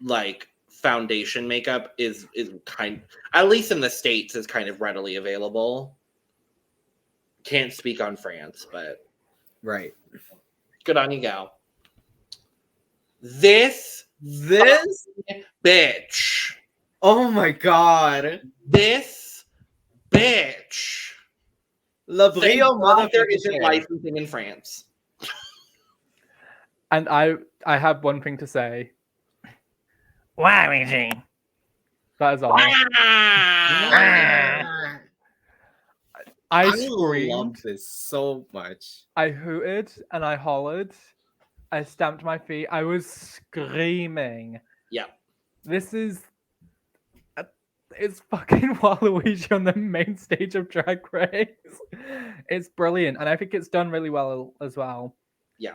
like, foundation makeup is kind, at least in the States, is kind of readily available. Can't speak on France, but Right. good on you, gal. This bitch. Oh my god. This bitch. La Thank Brio God there isn't motherfucking licensing in France. And I have one thing to say. Why is he? That is all. I screamed. love this so much. I hooted and I hollered. I stamped my feet. I was screaming. Yeah. This is... It's fucking Waluigi on the main stage of Drag Race. It's brilliant. And I think it's done really well as well. Yeah.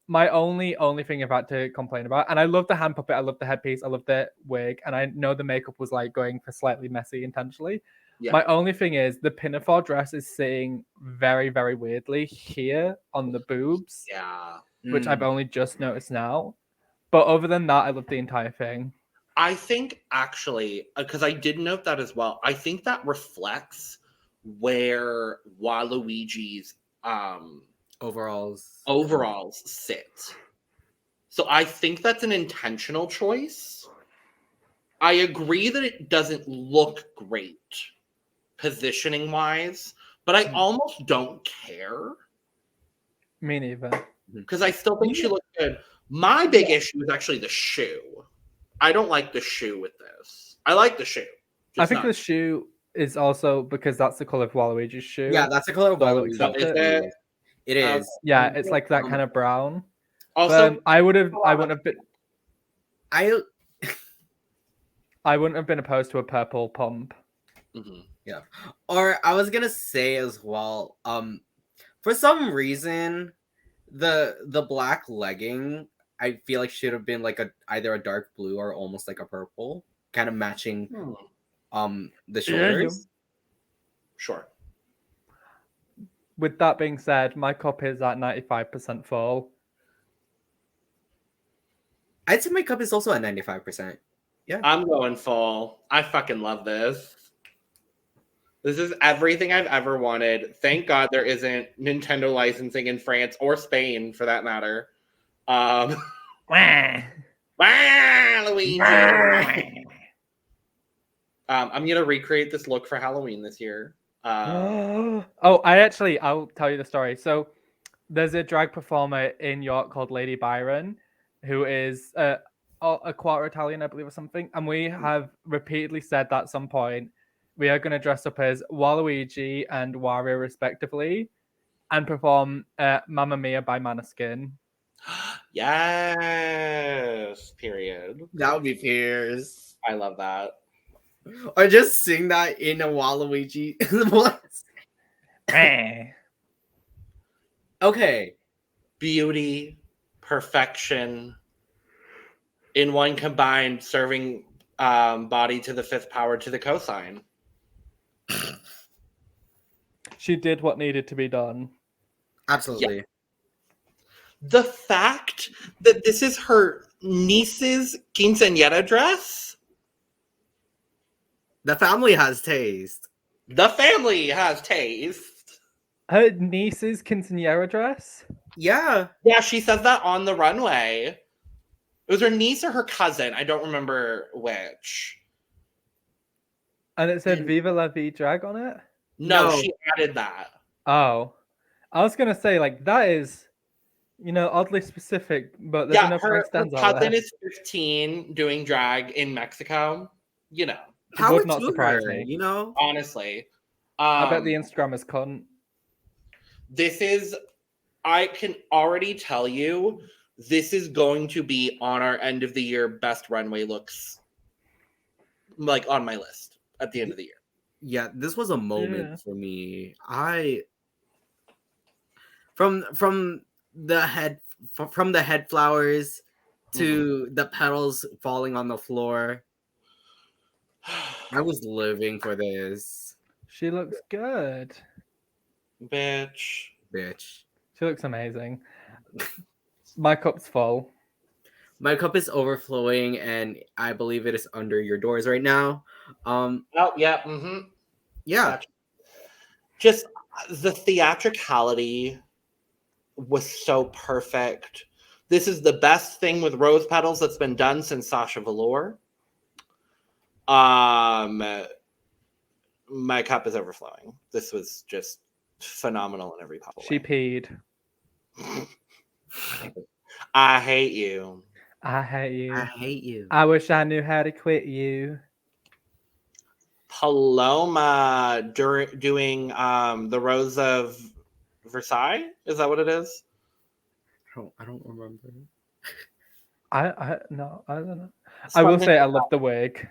My only thing I've had to complain about, and I love the hand puppet, I love the headpiece, I love the wig, and I know the makeup was like going for slightly messy intentionally. Yeah. My only thing is the pinafore dress is sitting very, very weirdly here on the boobs. Yeah. Which I've only just noticed now. But other than that, I love the entire thing. I think actually, because I did note that as well, I think that reflects where Waluigi's overalls sit. So I think that's an intentional choice. I agree that it doesn't look great positioning wise, but I almost don't care. Me neither. Because I still think she looks good. My big issue is actually the shoe. I don't like the shoe with this. I like the shoe. I think the shoe is also because that's the color of Waluigi's shoe. Yeah, that's the color of So Waluigi's accept Is it. it? It is. Yeah, it's like that kind of brown. Also, But, I wouldn't have been I wouldn't have been opposed to a purple pump. mhm. Or I was gonna say as well, for some reason, the black legging I feel like should have been like either a dark blue or almost like a purple, kind of matching the shoulders. Sure. With that being said, my cup is at 95% full. I'd say my cup is also at 95%. Yeah. I'm going full. I fucking love this. This is everything I've ever wanted. Thank God there isn't Nintendo licensing in France or Spain for that matter. Luigi. I'm gonna recreate this look for Halloween this year. I'll tell you the story. So there's a drag performer in York called Lady Byron, who is a quarter Italian, I believe, or something. And we have repeatedly said that at some point we are going to dress up as Waluigi and Wario respectively and perform Mamma Mia by Maneskin. Yes. Period. That would be Piers. I love that. Or just sing that in a Waluigi voice. Okay. Beauty, perfection, in one combined, serving body to the fifth power to the cosine. She did what needed to be done. Absolutely. Yeah. The fact that this is her niece's quinceañera dress. The family has taste. The family has taste. Her niece's quinceañera dress? Yeah. Yeah, she says that on the runway. It was her niece or her cousin. I don't remember which. And it said Viva la Vie drag on it? No, No. she added that. Oh. I was going to say, like, that is, oddly specific, but there's enough Her extends out cousin there. is 15 doing drag in Mexico. Power would not to surprise her, me. Honestly. I bet the Instagram is cunt. I can already tell you, this is going to be on our end of the year best runway looks, like on my list at the end of the year. Yeah, this was a moment for me. From the head flowers to the petals falling on the floor. I was living for this. She looks good. Bitch. She looks amazing. My cup's full. My cup is overflowing, and I believe it is under your doors right now. Oh, yeah. Mm-hmm. Yeah. Just the theatricality was so perfect. This is the best thing with rose petals that's been done since Sasha Velour. My cup is overflowing. This was just phenomenal in every possible She way. peed. I hate you. I hate you. I hate you. I wish I knew how to quit you. Paloma doing the Rose of Versailles. Is that what it is? I don't remember. I don't know. I will say I love the wig.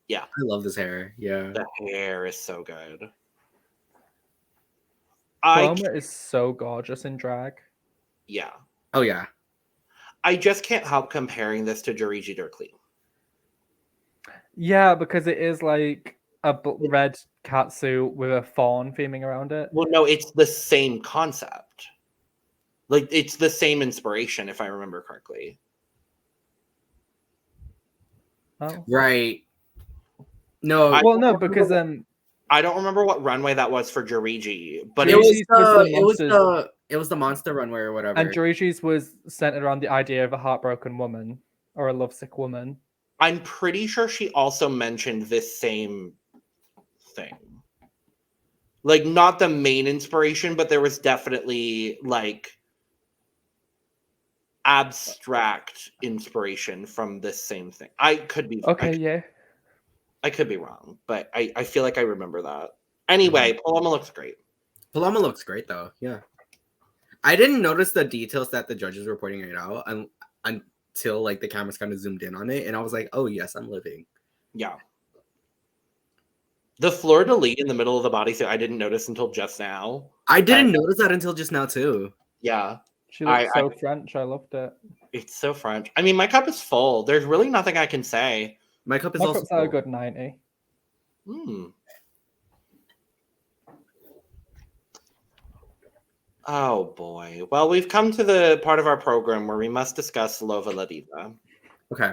Yeah. I love this hair. Yeah. The hair is so good. Paloma is so gorgeous in drag. Yeah. Oh, yeah. I just can't help comparing this to Jariji Dirkly. Yeah, because it is like a red catsuit with a fawn theming around it. Well, no, it's the same concept. Like, it's the same inspiration, if I remember correctly. Oh. Right. No. Well, no, because I don't remember what runway that was for Jiriji, but It Jiriji's was the monster runway or whatever. and Jiriji's was centered around the idea of a heartbroken woman or a lovesick woman. I'm pretty sure she also mentioned this same thing. Like, not the main inspiration, but there was definitely, like, abstract inspiration from this same thing. I could be Okay, yeah. I could be wrong, but I feel like I remember that. Anyway, Paloma looks great. Paloma looks great though. Yeah. I didn't notice the details that the judges were pointing it out until like the cameras kind of zoomed in on it, and I was like, "Oh yes, I'm living." Yeah. The fleur de lis in the middle of the bodysuit, I didn't notice until just now. I didn't notice that until just now too. Yeah. She looks so French. I loved it. It's so French. I mean, my cup is full. There's really nothing I can say. My cup is My also cup's at a good 90. Oh boy. Well, we've come to the part of our program where we must discuss Lova Ladiva. Okay.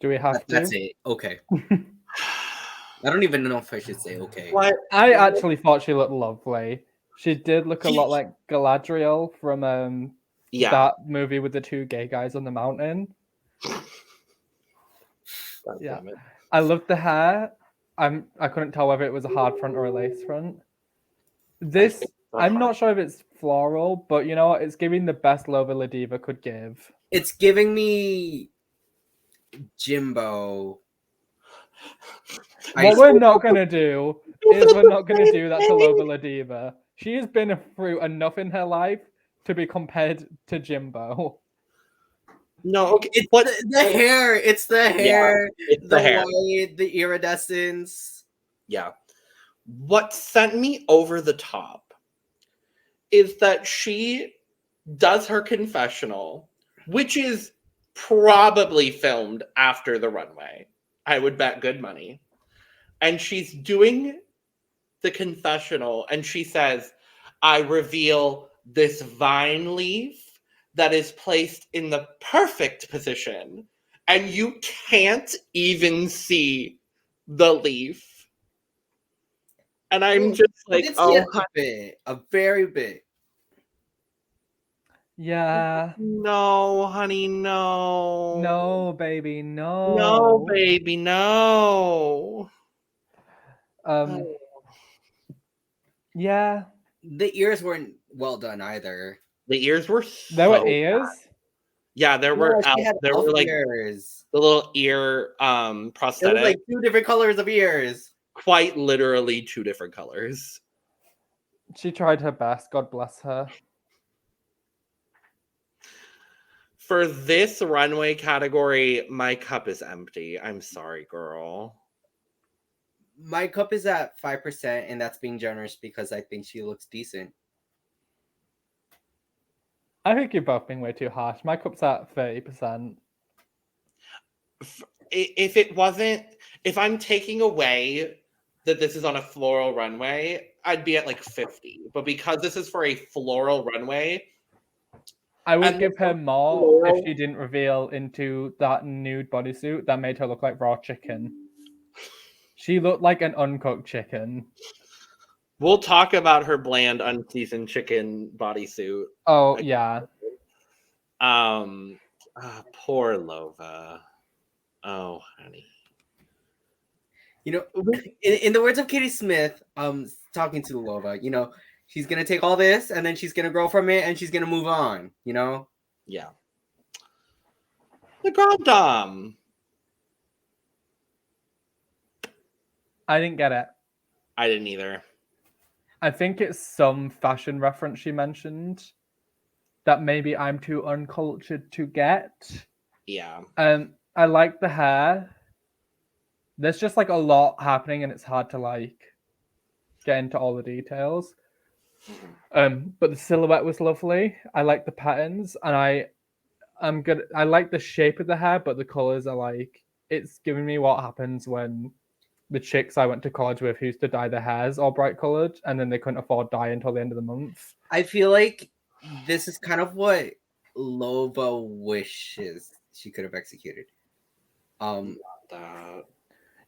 Do we have to? That's it. Okay. I don't even know if I should say okay. What? I actually thought she looked lovely. She did look a lot like Galadriel from that movie with the two gay guys on the mountain. Yeah. I loved the hair. I couldn't tell whether it was a hard front or a lace front. This I'm not sure if it's floral, but you know what? It's giving the best Lova Ladiva could give. It's giving me Jimbo. What we're not gonna do is we're not gonna do that to Lova Ladiva. She has been through enough in her life to be compared to Jimbo. No, okay. It's the hair. It's the hair. Yeah, it's the hair. White, the iridescence. Yeah. What sent me over the top is that she does her confessional, which is probably filmed after the runway. I would bet good money. And she's doing the confessional and she says, I reveal this vine leaf that is placed in the perfect position and you can't even see the leaf. And I'm just like, oh, a very bit. Yeah. No, honey, no. No, baby, no. No, baby, no. Yeah. The ears weren't well done either. The ears were there were ears? Bad. Yeah, there were like ears. The little ear prosthetic. It was like two different colors of ears. Quite literally two different colors. She tried her best. God bless her. For this runway category, my cup is empty. I'm sorry, girl. My cup is at 5%, and that's being generous because I think she looks decent. I think you're both being way too harsh. My cup's at 30%. If I'm taking away that this is on a floral runway, I'd be at like 50. But because this is for a floral runway, I would give her more if she didn't reveal into that nude bodysuit that made her look like raw chicken. She looked like an uncooked chicken. We'll talk about her bland, unseasoned chicken bodysuit. Oh, yeah. Poor Lova. Oh, honey. You know, in the words of Katie Smith, talking to Lova, you know, she's gonna take all this and then she's gonna grow from it and she's gonna move on, you know? Yeah. The Grande Dame. I didn't get it. I didn't either. I think it's some fashion reference she mentioned that maybe I'm too uncultured to get. Yeah. I like the hair. There's just like a lot happening and it's hard to like get into all the details. But the silhouette was lovely. I like the patterns and I like the shape of the hair, but the colors are like, it's giving me what happens when the chicks I went to college with who used to dye their hairs all bright colored and then they couldn't afford dye until the end of the month. I feel like this is kind of what Lova wishes she could have executed.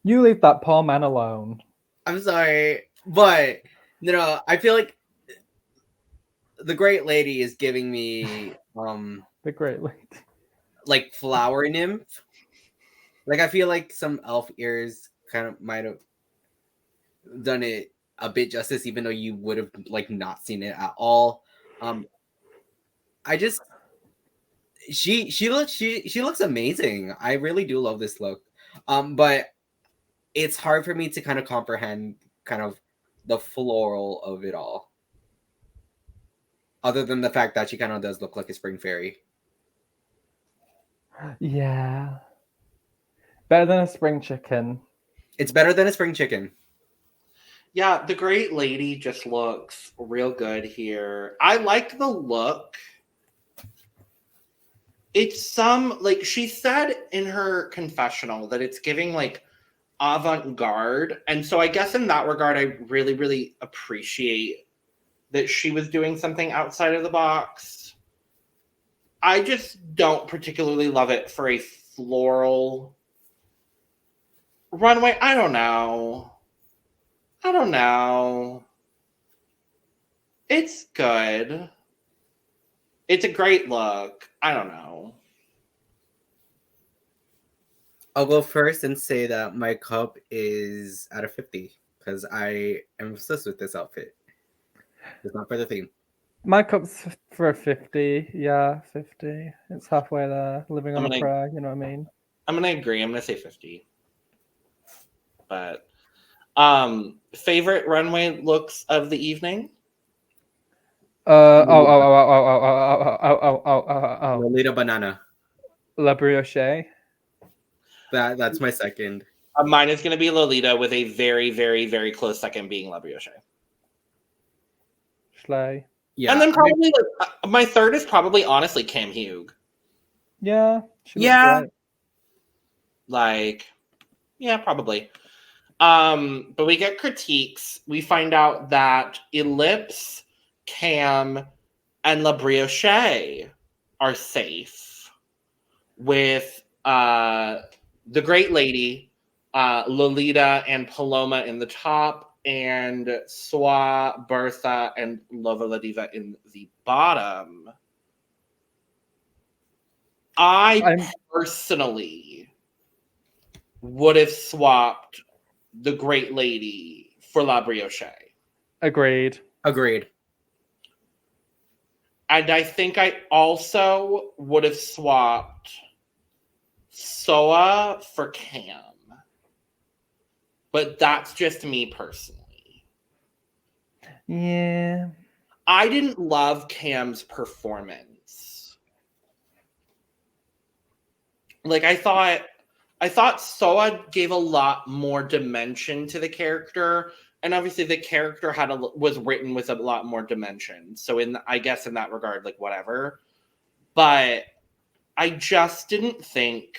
You leave that poor man alone. I'm sorry, but I feel like the Great Lady is giving me The Great Lady. like flower nymph. Like I feel like some elf ears kind of might have done it a bit justice, even though you would have like not seen it at all. I just she looks amazing. I really do love this look. But it's hard for me to kind of comprehend kind of the floral of it all. Other than the fact that she kind of does look like a spring fairy. Yeah. Better than a spring chicken. It's better than a spring chicken. Yeah, the Great Lady just looks real good here. I like the look. It's like she said in her confessional that it's giving like avant-garde. And so I guess in that regard, I really, really appreciate that she was doing something outside of the box. I just don't particularly love it for a floral runway. I don't know. It's good. It's a great look. I don't know. I'll go first and say that my cup is out of 50 because I am obsessed with this outfit. It's not for the theme. My cup's for a 50. Yeah, 50. It's halfway there. Living on a prayer, you know what I mean? I'm going to agree. I'm going to say 50. But favorite runway looks of the evening? Lolita Banana. La Briochée. That's my second. Mine is going to be Lolita with a very, very, very close second being La Briochée. Schley. Yeah. And then probably my third is probably honestly Kam Hugh. Yeah. Yeah. Like, yeah, probably. But we get critiques. We find out that Elips, Kam, and La Briochée are safe with the Great Lady, Lolita and Paloma in the top, and Soa, Bertha, and Lova Ladiva in the bottom. I personally would have swapped the Great Lady for La Briochée. Agreed. And I think I also would have swapped Soa for Kam. But that's just me personally. Yeah. I didn't love Kam's performance. Like I thought Soa gave a lot more dimension to the character, and obviously the character was written with a lot more dimension. So I guess in that regard, like whatever. But I just didn't think.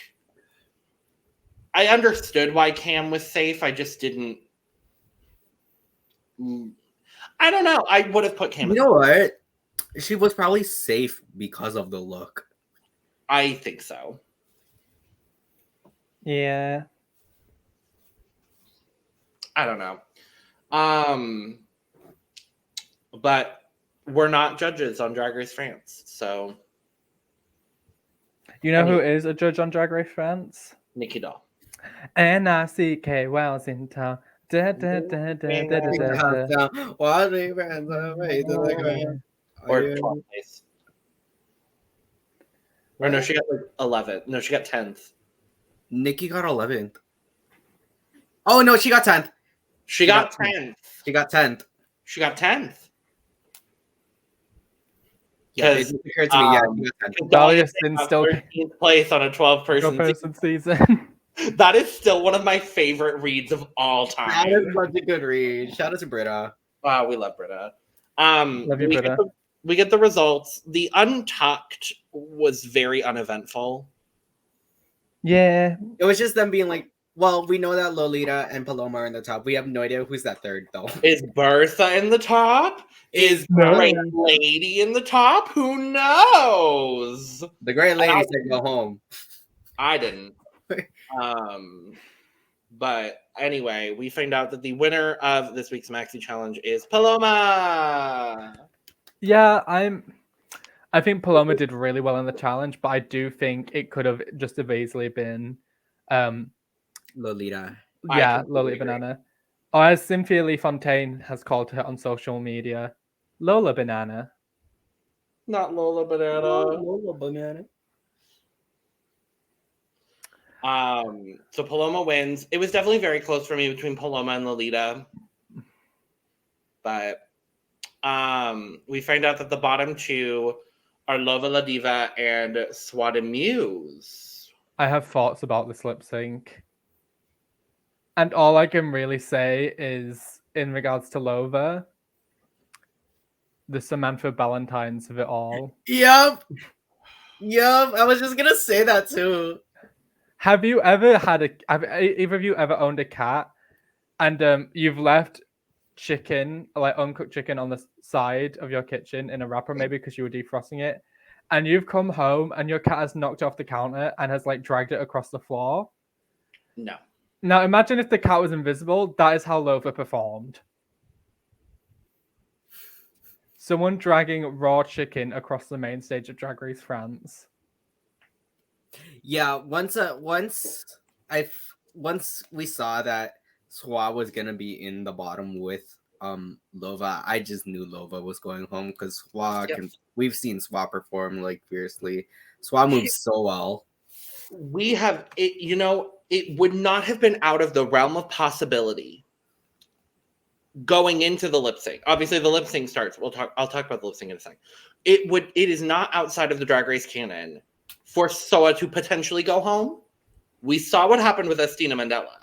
I understood why Kam was safe. I just didn't. I don't know. I would have put Kam. You know what? She was probably safe because of the look. I think so. Yeah. I don't know. But we're not judges on Drag Race France, so. You know who is a judge on Drag Race France? Nikki Doll. N-I-C-K Wells in town. Da, da, da, da, da, da, da. Or 12th place. Or no, she got like 11th. No, she got 10th. Nikki got 11th. Oh no, she got 10th. She got 10th. She got 10th. She got 10th. Yeah, it occurred to me. Yeah, she got 10th. Dahlia's still 13th place on a 12-person season. That is still one of my favorite reads of all time. That is such a good read. Shout out to Britta. Wow, we love Britta. Love you, Britta. We get the results. The Untucked was very uneventful. Yeah. It was just them being like, well, we know that Lolita and Paloma are in the top. We have no idea who's that third, though. Is Bertha in the top? Is Great Lady in the top? Who knows? The Great Lady said go home. I didn't. But anyway, we find out that the winner of this week's Maxi Challenge is Paloma. Yeah, I think Paloma did really well in the challenge, but I do think it could have just as easily been Lolita. Lolita Banana. Or as Cynthia Lee Fontaine has called her on social media, Lola Banana. Not Lola Banana. Lola Banana. So Paloma wins. It was definitely very close for me between Paloma and Lolita. But we find out that the bottom two are Lova Ladiva and Soa de Muse. I have thoughts about this lip sync. And all I can really say is, in regards to Lova, the Samantha Valentines of it all. Yep. I was just gonna say that too. Have you ever have either of you ever owned a cat and you've left chicken, like uncooked chicken, on the side of your kitchen in a wrapper, maybe because you were defrosting it, and you've come home and your cat has knocked it off the counter and has like dragged it across the floor? No. Now imagine if the cat was invisible. That is how Lova performed. Someone dragging raw chicken across the main stage of Drag Race France. Yeah, once we saw that Soa was gonna be in the bottom with Lova, I just knew Lova was going home because Soa we've seen Soa perform like fiercely. Soa moves so well. We have it, it would not have been out of the realm of possibility going into the lip sync. Obviously the lip sync starts. I'll talk about the lip sync in a second. It is not outside of the Drag Race canon for Soa to potentially go home. We saw what happened with Estina Mandela.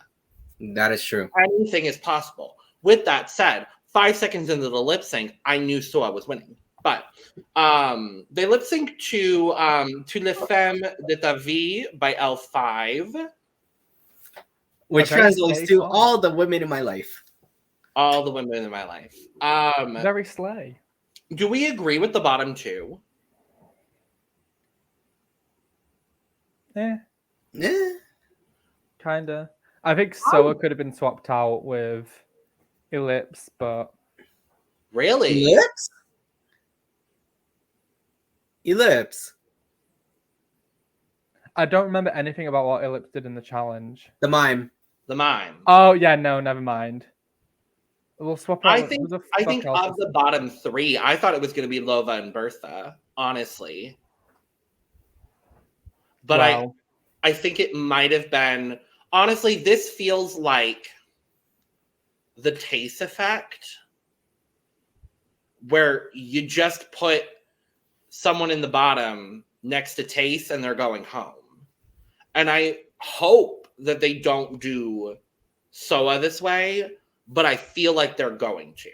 That is true. Anything is possible. With that said, 5 seconds into the lip sync, I knew Soa was winning. But they lip sync to Les Femmes de ta Vie by L5. Which translates to all the women in my life. All the women in my life. Very slay. Do we agree with the bottom two? Yeah. Kinda. I think Oh. Soa could have been swapped out with Elips, but Really? Elips. I don't remember anything about what Elips did in the challenge. The mime. Oh yeah, no, never mind. We'll swap out. I think of the bottom three, I thought it was going to be Lova and Bertha, honestly. But wow. I think it might have been. Honestly, this feels like the Taste effect, where you just put someone in the bottom next to Taste and they're going home. And I hope that they don't do Soa this way, but I feel like they're going to.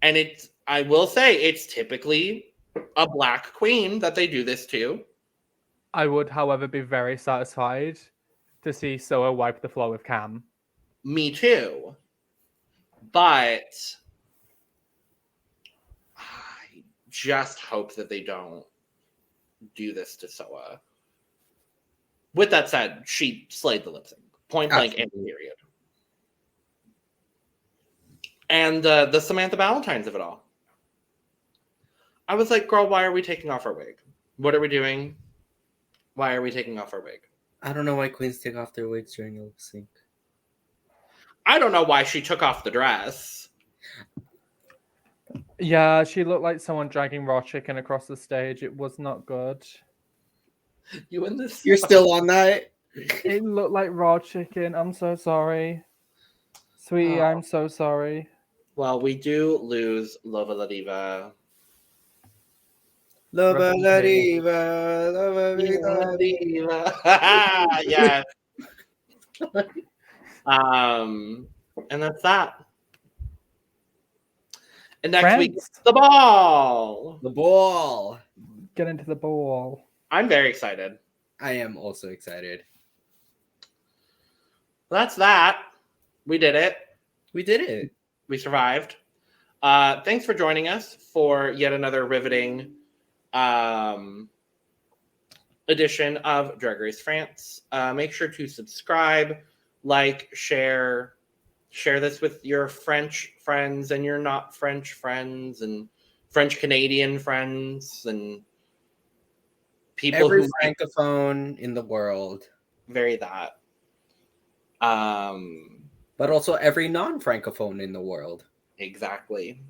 And I will say, it's typically a black queen that they do this to. I would, however, be very satisfied to see Soa wipe the floor with Kam. Me too. But I just hope that they don't do this to Soa. With that said, she slayed the lip sync. Point blank and period. And the Samantha Valentines of it all. I was like, girl, why are we taking off our wig? What are we doing? Why are we taking off our wig? I don't know why queens take off their wigs during a lip sync. I don't know why she took off the dress. Yeah, she looked like someone dragging raw chicken across the stage. It was not good. You in this? You're still on that? It looked like raw chicken. I'm so sorry. Sweetie, I'm so sorry. Well, we do lose Lova Ladiva. Lova Ladiva, Lova Ladiva. Yes. And that's that. And next week, the ball. The ball. Get into the ball. I'm very excited. I am also excited. That's that. We did it. We did it. We survived. Thanks for joining us for yet another riveting edition of Drag Race France. Make sure to subscribe, like, share this with your French friends and your not French friends and French Canadian friends and people Every who francophone in the world, very that. but also every non-francophone in the world. Exactly.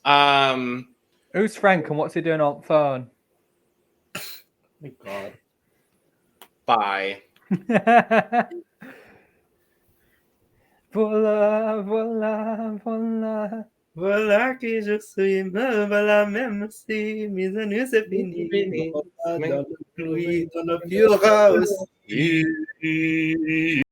Who's Frank and what's he doing on the phone? Oh my God. Bye. Voilà, voilà, voilà. Voilà que je suis, me voilà même si mes années c'est fini. Dans le pluie, dans le vieux aussi.